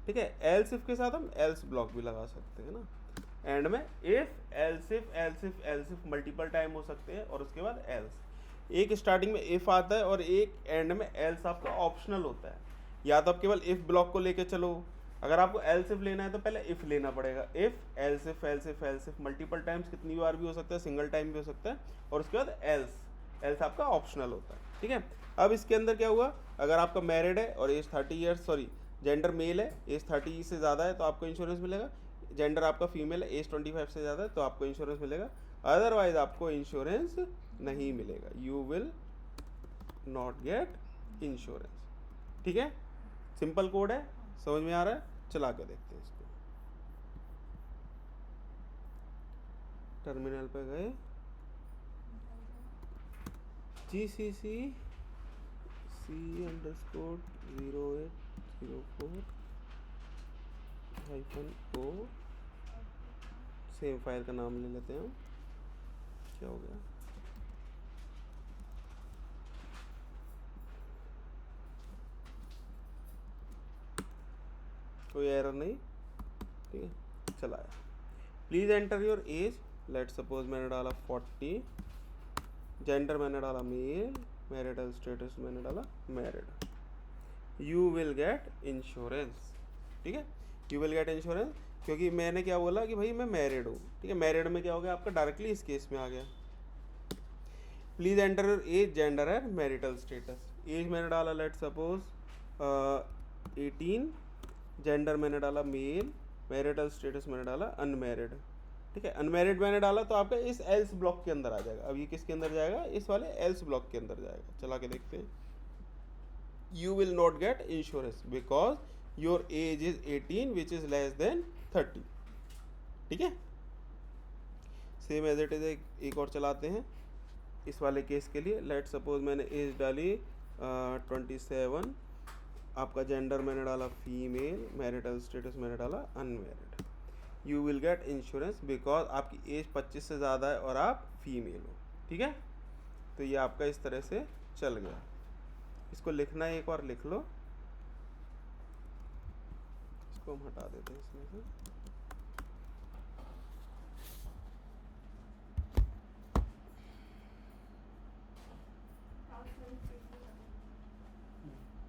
ठीक है। एल्स इफ के साथ हम एल्स ब्लॉक भी लगा सकते हैं ना, एंड में if else if else if else if multiple time हो सकते हैं, और उसके बाद एल्स। एक स्टार्टिंग में इफ आता है और एक एंड में एल्स आपका ऑप्शनल होता है। या तो आप केवल इफ ब्लॉक को लेके चलो, अगर आपको एल्स इफ लेना है तो पहले इफ लेना पड़ेगा, if else if else if else if multiple times, कितनी बार भी हो सकता है, सिंगल टाइम भी हो सकता है, और उसके बाद एल्स, एल्स आपका ऑप्शनल होता है, ठीक है। अब इसके अंदर क्या हुआ, अगर आपका मैरिड है और age 30 years, sorry gender male है, एज 30 से ज़्यादा है तो आपको इंश्योरेंस मिलेगा, जेंडर आपका फीमेल है, एज 25 से ज़्यादा है तो आपको इंश्योरेंस मिलेगा, अदरवाइज आपको इंश्योरेंस नहीं मिलेगा, you will not gate insurance, ठीक है। सिंपल कोड है, समझ में आ रहा है? चला के देखते हैं इसको। टर्मिनल पे गए, GCC C_0804-O, सेम फाइल का नाम ले लेते हैं हम। क्या हो गया? कोई एरर नहीं, ठीक है, चलाया। Please enter your age, late suppose मैंने डाला 40, जेंडर मैंने डाला मेल, मैरिटल स्टेटस मैंने डाला married. You will get insurance, ठीक है, यू विल गेट इंश्योरेंस, क्योंकि मैंने क्या बोला कि भाई मैं मैरिड हूँ, ठीक है। मैरिड में क्या हो गया आपका, डायरेक्टली इस केस में आ गया। Please enter your age, gender है मैरिटल स्टेटस, एज मैंने डाला लेट सपोज 18, जेंडर मैंने डाला मेल, मैरिटल स्टेटस मैंने डाला अनमैरिड, ठीक है। अनमैरिड मैंने डाला तो आपका इस एल्स ब्लॉक के अंदर आ जाएगा। अब ये किसके अंदर जाएगा, इस वाले एल्स ब्लॉक के अंदर जाएगा। चला के देखते हैं। You will not gate insurance because your age is 18 which is less then 30, ठीक है। सेम एज इट इज एक और चलाते हैं इस वाले केस के लिए। लेट सपोज मैंने एज डाली 27, आपका जेंडर मैंने डाला फीमेल, मैरिटल स्टेटस मैंने डाला unmarried. You will get insurance because आपकी एज 25 से ज़्यादा है और आप फीमेल हो, ठीक है। तो ये आपका इस तरह से चल गया। इसको लिखना है, एक बार लिख लो। इसको हम हटा देते हैं इसमें से।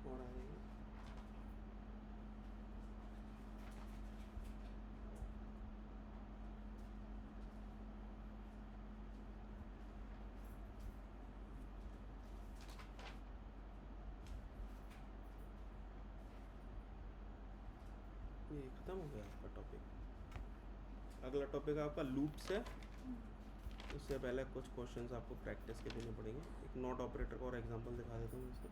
और आएगा। ये खत्म हो गया आपका टॉपिक। अगला टॉपिक आपका लूप्स है। उससे पहले कुछ क्वेश्चंस आपको प्रैक्टिस के देने पड़ेंगे। एक नॉट ऑपरेटर का और एग्जांपल दिखा देता हूँ इसका।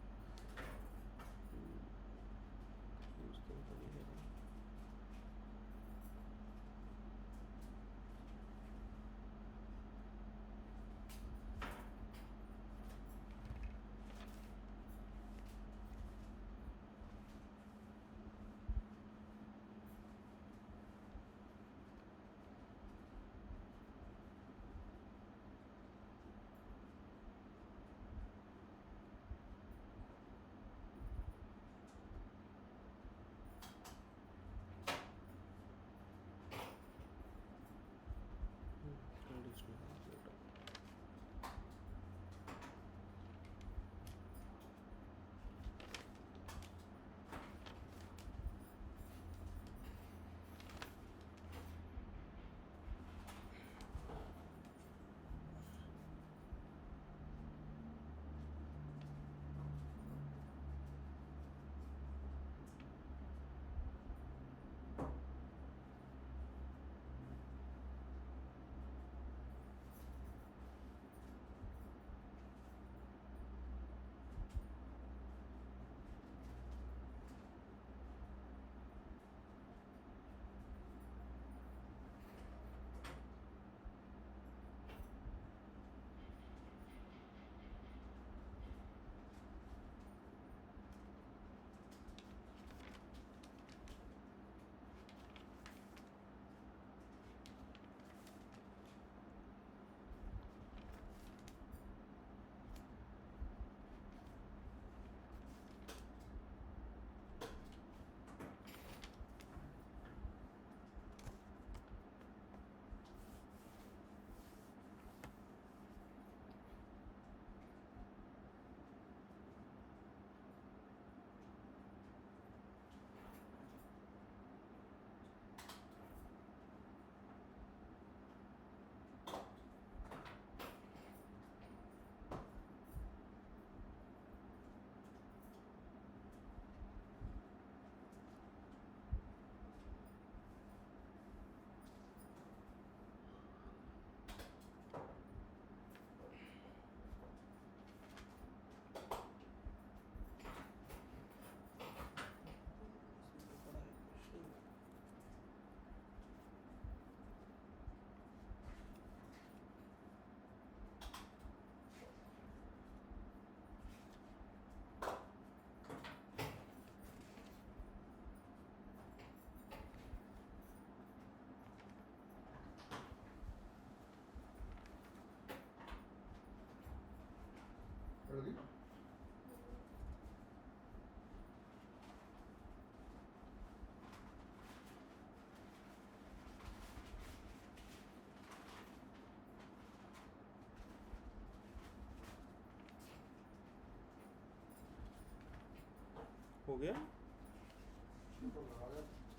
हो गया?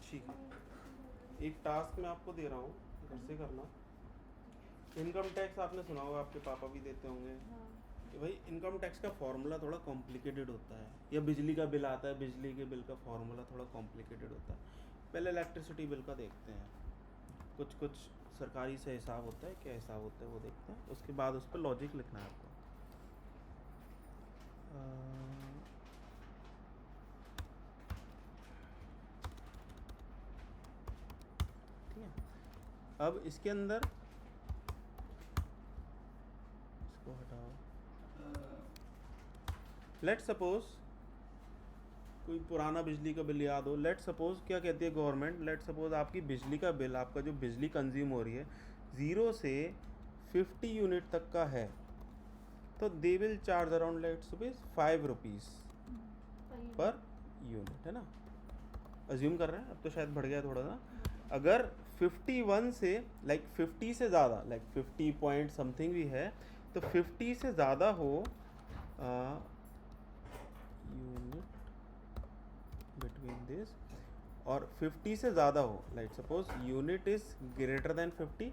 ठीक है, एक टास्क मैं आपको दे रहा हूँ, घर से करना। इनकम टैक्स आपने सुना होगा, आपके पापा भी देते होंगे हाँ। कि भाई इनकम टैक्स का फॉर्मूला थोड़ा कॉम्प्लिकेटेड होता है, या बिजली का बिल आता है, बिजली के बिल का फॉर्मूला थोड़ा कॉम्प्लिकेटेड होता है। पहले इलेक्ट्रिसिटी बिल का देखते हैं, कुछ कुछ सरकारी से हिसाब होता है, क्या हिसाब होता है वो देखते हैं, उसके बाद उस पर लॉजिक लिखना है आपको। ठीक है, अब इसके अंदर इसको हटाओ। लेट सपोज कोई पुराना बिजली का बिल याद हो। लेट सपोज क्या कहती है गवर्नमेंट, लेट सपोज आपकी बिजली का बिल, आपका जो बिजली कंज्यूम हो रही है 0 से 50 यूनिट तक का है, तो they will charge around let suppose 5 rupees per unit, है ना। अज्यूम कर रहे हैं, अब तो शायद बढ़ गया थोड़ा सा। अगर 51 से लाइक 50 से ज़्यादा, लाइक 50 पॉइंट समथिंग भी है, तो 50 से ज़्यादा हो यूनिट बिटवीन दिस, और 50 से ज़्यादा हो, like suppose unit is greater than 50,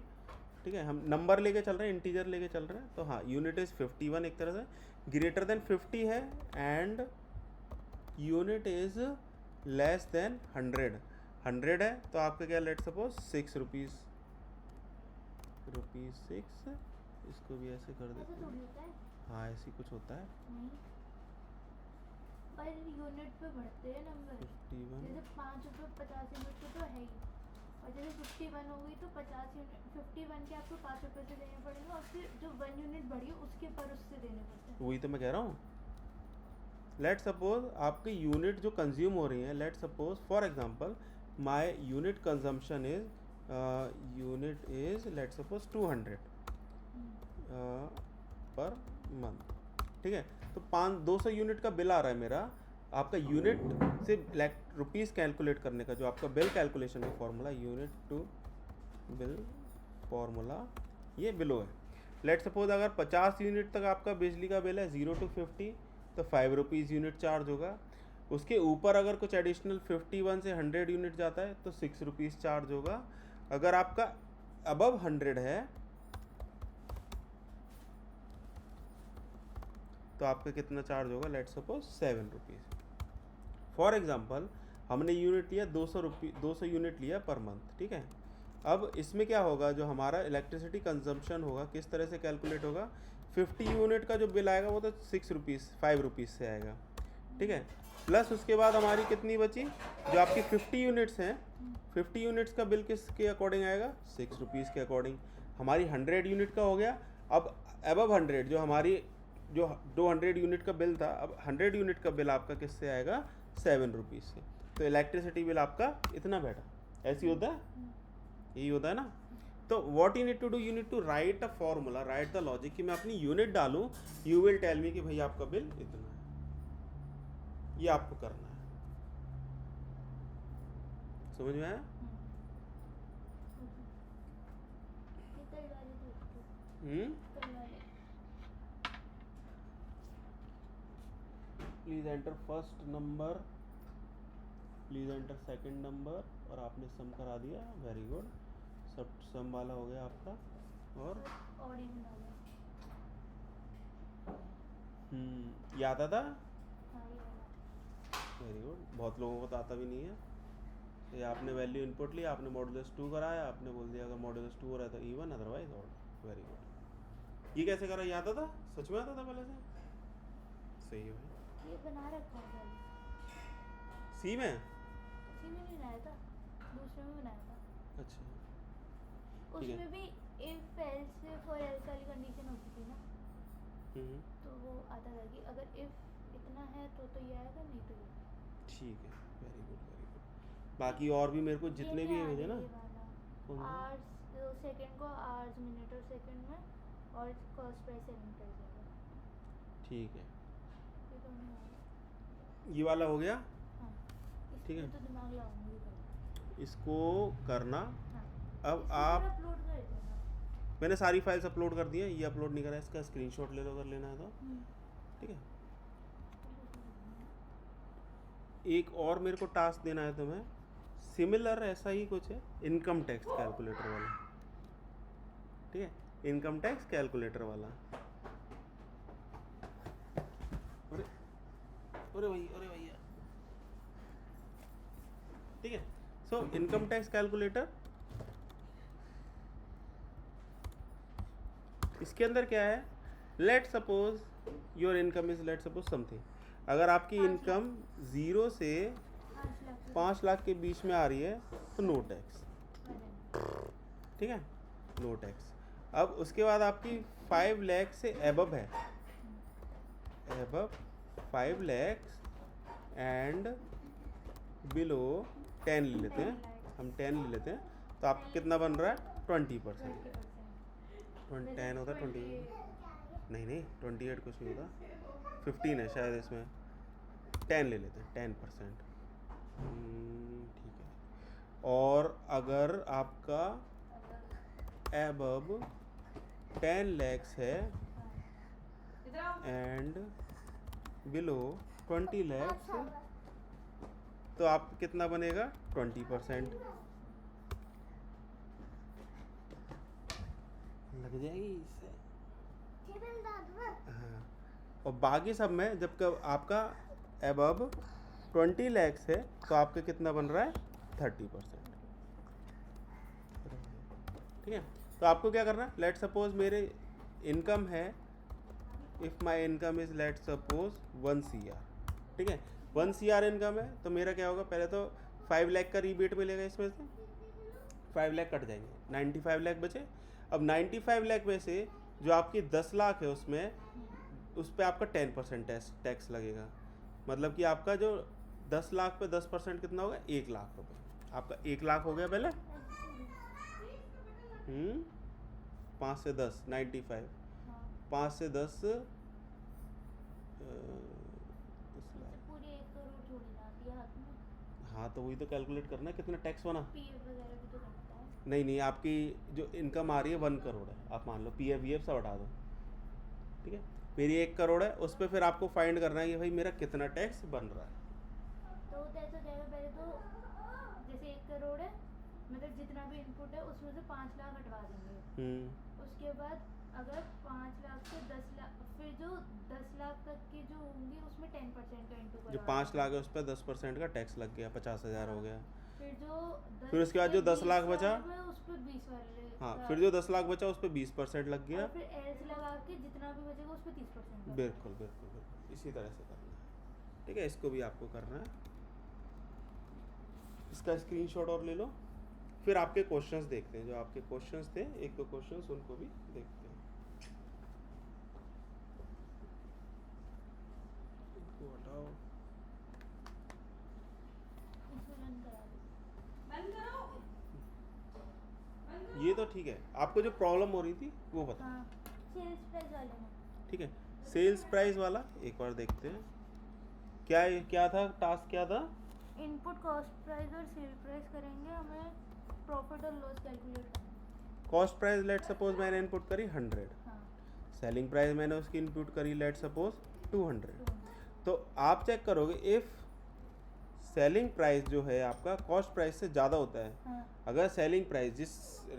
ठीक है, हम नंबर लेके चल रहे हैं, इंटीजर लेके चल रहे हैं, तो हाँ यूनिट इज़ 51 एक तरह से, ग्रेटर देन 50 है, and unit is less than 100 है, तो आपका क्या, लेट सपोज 6 रुपीज़ 6, इसको भी ऐसे कर ऐसा देते थोड़ी हैं। होता है। हाँ ऐसी कुछ होता है। नहीं, पर यूनिट पे बढ़ते हैं नंबर। 51 जैसे 5 रुपये 50 यूनिट पे तो है ही, और जैसे 51 हो गई तो 50 यूनिट, 51 के आपको 5 रुपये से देने पड़ेंगे, और फिर जो 1 यूनिट बढ़ी है उसके पर उससे देने पड़ते हैं। वही तो मैं कह रहा हूँ। लेट सपोज आपकी यूनिट जो कंज्यूम हो रही है, let suppose for example my unit consumption is let suppose 200 per month, ठीक है, तो 200 यूनिट का बिल आ रहा है मेरा। आपका यूनिट से लाइक रुपीज़ कैलकुलेट करने का जो आपका बिल कैलकुलेशन का formula, unit to bill formula, ये बिलो है। लेट सपोज अगर 50 यूनिट तक आपका बिजली का बिल है 0 to 50, तो 5 रुपीज़ यूनिट चार्ज होगा। उसके ऊपर अगर कुछ एडिशनल 51 से 100 यूनिट जाता है तो 6 रुपीज़ चार्ज होगा। अगर आपका अबव 100 है तो आपका कितना चार्ज होगा, let suppose 7 rupees. For example हमने यूनिट लिया 200 यूनिट लिया पर मंथ, ठीक है। अब इसमें क्या होगा, जो हमारा इलेक्ट्रिसिटी कंजम्पशन होगा किस तरह से कैलकुलेट होगा, 50 यूनिट का जो बिल आएगा वो तो 5 रुपीज़ से आएगा, ठीक है। प्लस उसके बाद हमारी कितनी बची, जो आपकी 50 यूनिट्स हैं, 50 यूनिट्स का बिल किसके अकॉर्डिंग आएगा, 6 रुपीज़ के अकॉर्डिंग। हमारी 100 यूनिट का हो गया। अब अबव 100 जो हमारी जो 200 यूनिट का बिल था, अब 100 यूनिट का बिल आपका किससे आएगा, 7 रुपीज़ से। तो इलेक्ट्रिसिटी बिल आपका इतना बैठा। ऐसी होता है, यही होता है ना। तो what you need to do, you need to write a formula, write the logic कि मैं अपनी यूनिट डालूँ, यू विल टेल मी कि भाई आपका बिल इतना है, ये आपको करना है। समझ में आया? Please enter first number, please enter second number, और आपने सम करा दिया, वेरी गुड। सब सम वाला हो गया आपका। और ये आता था, वेरी गुड। बहुत लोगों को तो आता भी नहीं है। ये आपने वैल्यू इनपुट लिया, आपने मॉडुलस 2 कराया, आपने बोल दिया अगर मॉडुलस 2 हो रहा है तो even, otherwise odd, very good. ये कैसे करा, ये आता था, सच में आता था पहले से? सही है भाई। ये बना रखा है सी में? सी में नहीं बनाया था, दूसरे में बनाया था। अच्छा, ठीक है। उसमें भी इफ एल्स फॉर एल्स वाली कंडीशन होती थी ना, तो वो आता था कि अगर इफ इतना है तो ये आएगा, नहीं तो ये। ठीक है, वेरी गुड वेरी गुड। बाकी और भी मेरे को जितने भी भेजे ना, आवर्स सेकंड को आवर्स, मिनट और सेकंड में, और कॉस्ट प्राइस सेकंड प्राइस होगा। ठीक है, ये दोनों आए। ये वाला हो गया। हाँ, ठीक है। इसमें तो दिमाग लगाऊंगी पहले। इसको करना। हाँ, अब इसको आप, फिर अपलोड कर देना। मैंने सारी फाइल्स अपलोड कर दी हैं, ये अपलोड नहीं करा, इसका स्क्रीनशॉट ले लो अगर लेना है तो, ठीक है। एक और मेरे को टास्क देना है तुम्हें, सिमिलर ऐसा ही कुछ है, इनकम टैक्स कैलकुलेटर वाला, ठीक है, इनकम टैक्स कैलकुलेटर वाला। अरे अरे भैया, ठीक है। सो इनकम टैक्स कैलकुलेटर, इसके अंदर क्या है, let suppose your income is, let suppose something, अगर आपकी इनकम 0 से 5 लाख के बीच में आ रही है तो नो टैक्स, ठीक है, नो टैक्स। अब उसके बाद आपकी 5 लाख से एबव है, एबव 5 लाख एंड बिलो 10 ले लेते हैं, हम 10 ले लेते हैं, तो आपका कितना बन रहा है 20%। 10 होता है 20, नहीं 28 कुछ नहीं होता, 15 है शायद इसमें, 10 ले लेते हैं 10%, ठीक है। और अगर आपका एबव 10 lakhs है एंड बिलो 20 lakhs, तो आप कितना बनेगा 20%, लग जाएगी इससे। हाँ, और बाकी सब में जब कब आपका एबव 20 lakhs है तो आपका कितना बन रहा है 30%, ठीक है। तो आपको क्या करना है, लेट सपोज मेरे इनकम है, if my income is let suppose 1 CR, ठीक है, 1 CR इनकम है, तो मेरा क्या होगा, पहले तो 5 लाख का रीबेट मिलेगा, इसमें से 5 लाख कट जाएंगे, 95 लाख बचे। अब 95 लाख में से जो आपकी 10 लाख है उसमें, उस पर आपका 10% टैक्स लगेगा, मतलब कि आपका जो 10 लाख पे 10% कितना होगा, 1 लाख रुपये। आपका 1 लाख हो गया पहले, 5 से 10 95, 5 से 10 पूरी 1 करोड़ थोड़ी ना आती है हाथ में। हाँ, तो वही तो कैलकुलेट करना है कितना टैक्स बना। पीएफ वगैरह भी तो लगता है। नहीं, आपकी जो इनकम आ रही है 1 करोड़ है, आप मान लो पीएफ वीएफ सब हटा दो, ठीक है, मेरी 1 करोड़ है, उस पर फिर आपको फाइंड करना है कि भाई मेरा कितना टैक्स बन रहा है। तो ऐसा जाएगा, पहले तो जैसे 1 करोड़ है, मतलब जितना भी इनपुट है उसमें से 5 लाख हटवा देंगे। उसके बाद अगर 5 लाख से 10 लाख, फिर जो 10 लाख तक की जो होंगी उसमें 10% का इंटू जो 5 लाख है उस पर 10% का टैक्स लग गया, 50,000 हो गया। फिर उसके बाद जो 10 लाख बचा, उस पर 20 वाले, हाँ, फिर जो 10 लाख बचा उस पर 20% लग गया, और फिर एल्स लगा के जितना भी बचेगा उस पर 30%। बिल्कुल, इसी तरह से करना है, ठीक है। इसको भी आपको करना है, इसका स्क्रीनशॉट और ले लो। फिर आपके क्वेश्चंस देखते हैं, जो आपके क्वेश्चंस थे 1-2 क्वेश्चंस, उनको भी देखते हैं। इनको हटाओ, बंद करो। ये तो ठीक है। आपको जो प्रॉब्लम हो रही थी वो बताओ। हाँ, सेल्स प्राइस वाले में। ठीक है, सेल्स प्राइस वाला एक बार देखते हैं, क्या था टास्क, क्या था। इनपुट कॉस्ट प्राइस और सेल प्राइस करेंगे, हमें प्रॉफिट और लॉस कैलकुलेट करना। कॉस्ट प्राइस लेट सपोज मैंने इनपुट करी 100, हाँ, सेलिंग प्राइस मैंने उसकी इनपुट करी लेट सपोज 200। तो आप चेक करोगे इफ़ सेलिंग प्राइस जो है आपका कॉस्ट प्राइस से ज़्यादा होता है, हाँ, अगर सेलिंग प्राइस जिस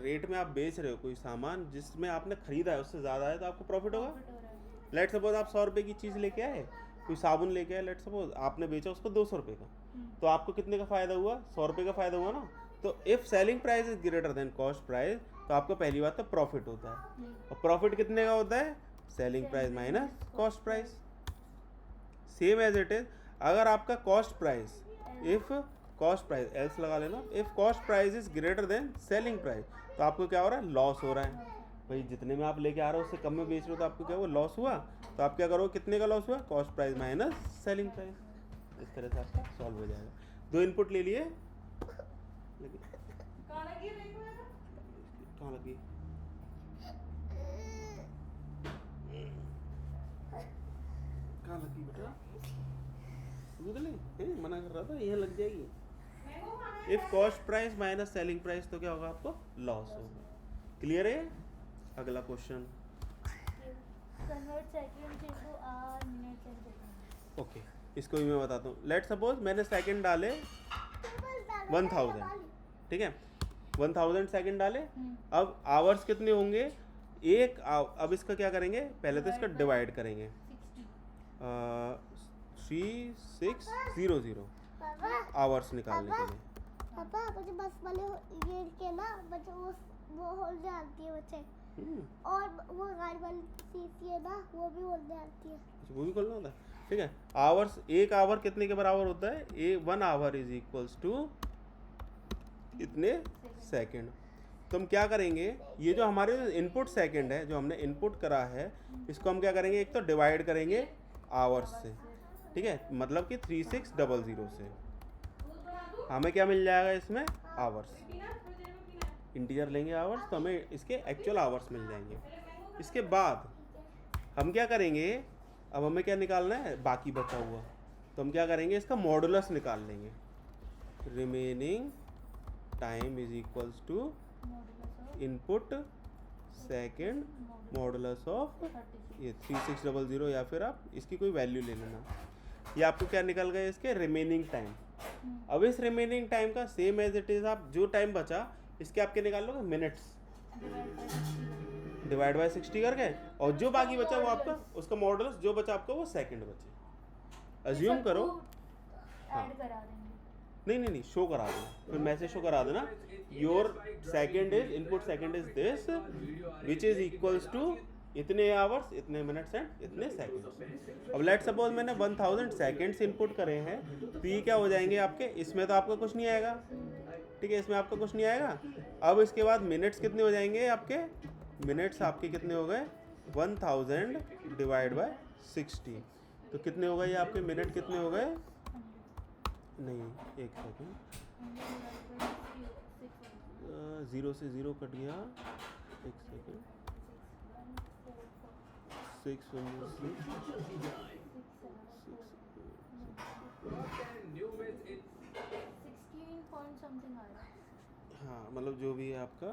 रेट में आप बेच रहे हो कोई सामान जिसमें आपने खरीदा है उससे ज़्यादा है तो आपको प्रॉफिट होगा। प्रॉफिट हो रहा है। लेट सपोज आप 100 रुपये की चीज़ लेके आए, कोई साबुन लेके आए, लेट सपोज आपने बेचा उसको 200 रुपये का, तो आपको कितने का फ़ायदा हुआ, 100 रुपये का फ़ायदा हुआ ना। तो if selling price is greater then cost price, तो आपको पहली बात तो प्रॉफिट होता है। और प्रॉफिट कितने का होता है, selling price minus cost price. Same as it is, अगर आपका cost price, if cost price else लगा लेना, if cost price is greater than selling price, तो आपको क्या हो रहा है, लॉस हो रहा है। भाई जितने में आप लेके आ रहे हो उससे कम में बेच रहे हो तो आपको क्या हुआ, लॉस हुआ। तो आप क्या करोगे, कितने का लॉस हुआ, cost price minus selling price. इस तरह से आपका सॉल्व हो जाएगा। 2 इनपुट ले लिए, कहाँ लगी है देखो यार? कहाँ लगी, कहाँ लगी बेटा, दूध ले, मना कर रहा था, यहाँ लग जाएगी। मैंगो खाना है? If cost price minus selling price तो क्या होगा, आपको लॉस होगा। क्लियर है। अगला question, convert seconds into hour, minutes and seconds. Okay. इसको भी मैं बताता हूँ। लेट सपोज मैंने सेकंड डाले 1000, ठीक है, 1000 सेकंड डाले। अब आवर्स कितने होंगे? अब इसका क्या करेंगे, पहले तो इसका डिवाइड करेंगे 3600 आवर्स निकालने के लिए। पापा मुझे बस वाले ये के ना बच्चे वो होल जाती है बच्चे, और वो गाड़ी वाली सीसी है ना वो भी होल जाती है। वो भी खोलना होता है, ठीक है। आवर्स, एक आवर कितने के बराबर होता है? 1 आवर इज इक्वल्स टू इतने सेकंड। तो हम क्या करेंगे, ये जो हमारे इनपुट सेकंड है, जो हमने इनपुट करा है, इसको हम क्या करेंगे, एक तो डिवाइड करेंगे आवर्स से, ठीक है, मतलब कि 3600 से। हमें क्या मिल जाएगा इसमें? आवर्स। इंटीजर लेंगे आवर्स तो हमें इसके एक्चुअल आवर्स मिल जाएंगे। इसके बाद हम क्या करेंगे, अब हमें क्या निकालना है, बाकी बचा हुआ। तो हम क्या करेंगे, इसका मॉडुलस निकाल लेंगे। Remaining time is equals to input second modulus of ये 3600, या फिर आप इसकी कोई वैल्यू ले लेना। ये आपको क्या निकल गया, इसके रिमेनिंग टाइम। अब इस रिमेनिंग टाइम का सेम एज इट इज, आप जो टाइम बचा इसके आपके निकाल लोगे मिनट्स, डिवाइड बाय 60 करके, और जो बाकी बचा वो आपका, उसका मॉडुलस जो बचा आपका वो सेकंड बचे। अज्यूम करो, हाँ, ऐड करा देंगे। नहीं शो करा देना, फिर मैसेज शो करा देना, your second is, input second is this which is equals to इतने आवर्स, इतने मिनट्स एंड इतने सेकंड्स। अब लेट सपोज मैंने 1000 सेकंड्स इनपुट करे हैं, तो ये क्या हो जाएंगे आपके, इसमें तो आपका कुछ नहीं आएगा, ठीक है, इसमें आपका कुछ नहीं आएगा। अब इसके बाद मिनट्स कितने हो जाएंगे आपके, मिनट्स आपके कितने हो गए, 1000 डिवाइड बाय 60, तो कितने हो गए ये आपके मिनट, कितने हो गए, नहीं एक सेकंड, 0 से 0 कट गया, एक सेकंड, 6 16 आ रहा है। हाँ, मतलब जो भी है आपका,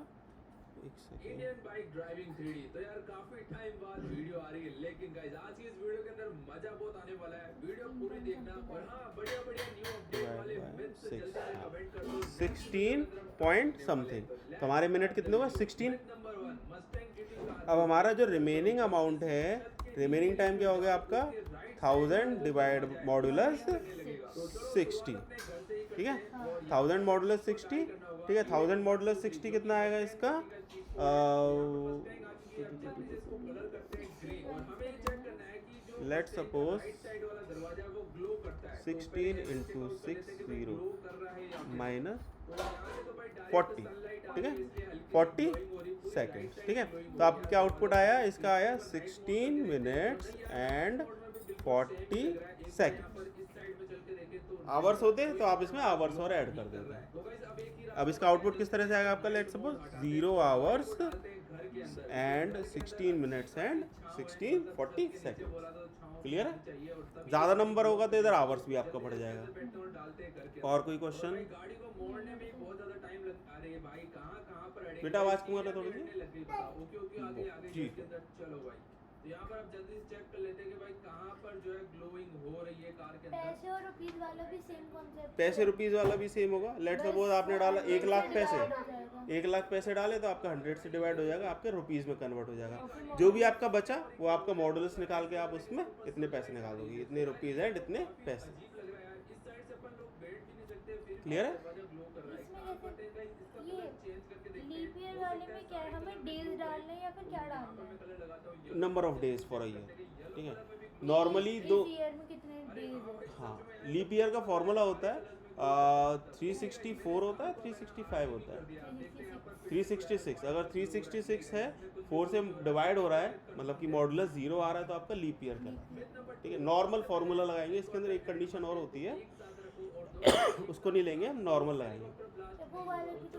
एक second, Indian bike driving 3D। तो यार काफी टाइम बाद वीडियो आ रही है, लेकिन गाइस आज की इस वीडियो के अंदर मजा बहुत आने वाला है। वीडियो पूरी देखना, और हाँ, बढ़िया न्यू अपडेट वाले मिथ्स जल्दी से कमेंट कर दो। 16 पॉइंट समथिंग, तो हमारे मिनट कितने हुए, 16। Number 1 Mustang GT car. अब हमारा जो रिमेनिंग अमाउंट है, रिमेनिंग टाइम क्या हो गया आपका, 1000 डिवाइड मॉडुलस 60, ठीक है, 1000 मॉडुलस 60, ठीक है, 1000 मॉडुलस 60 कितना आएगा इसका, लेट सपोज 16 इंटू 60 माइनस 40, ठीक है, 40 सेकेंड, ठीक है। तो आप क्या आउटपुट आया, इसका आया 16 मिनट्स एंड 40 सेकेंड। आवर्स होते तो आप इसमें आवर्स और ऐड कर देते। अब इसका आउटपुट किस तरह से आएगा आपका, let suppose 0 hours and 16 minutes and 40 second. Clear है? ज़्यादा नंबर होगा तो इधर आवर्स भी आपका बढ़ जाएगा। और कोई क्वेश्चन? गाड़ी को मोड़ने में बहुत ज्यादा टाइम लग, अरे भाई कहाँ पर बेटा आवाज़ कम करना थोड़ी सी। ओके आगे जी। इसके अंदर चलो भाई। तो यहाँ पर आप जल्दी से चेक कर लेते हैं कि भाई कहाँ पर जो है ग्लोइंग हो रही है कार के अंदर। पैसे और रुपीस वाला भी सेम कॉन्सेप्ट, पैसे रुपीज़ वाला भी सेम होगा। लेट सपोज आपने डाला 1 लाख पैसे, हो जाएगा। 1 लाख पैसे डाले तो आपका 100 से डिवाइड हो जाएगा, आपके रुपीज़ में कन्वर्ट हो जाएगा। जो भी आपका बचा वो आपका मॉडुलस निकाल के आप उसमें इतने पैसे निकाल दोगे, इतने रुपीज़ एंड इतने पैसे। अजीब लग रहा है यार, इस साइड से अपन लोग बैठ भी नहीं सकते, फिर Clear है? दरवाजा ग्लो कर रहा है। इसमें कहाँ पर जैसे देगा, इसका ये कलर चेंज करके देखते हैं। लीप ईयर वाले में क्या है, हमें डेज डालने हैं या फिर क्या डालना मैं है? कलर लगाता हूँ number of days for a year, ठीक है। नॉर्मली इस दो, ईयर में कितने डेज है? हाँ, लीप ईयर का फॉर्मूला होता है 364 होता है, 365 होता है, 366। अगर 366 है, 4 से डिवाइड हो रहा है, मतलब कि मॉडुलस 0 आ रहा है, तो आपका लीप ईयर कहलाता है, ठीक है। नॉर्मल फार्मूला लगाएंगे, इसके अंदर एक कंडीशन और होती है उसको नहीं लेंगे, हम नॉर्मल लगाएंगे। तो वो वाले भी तो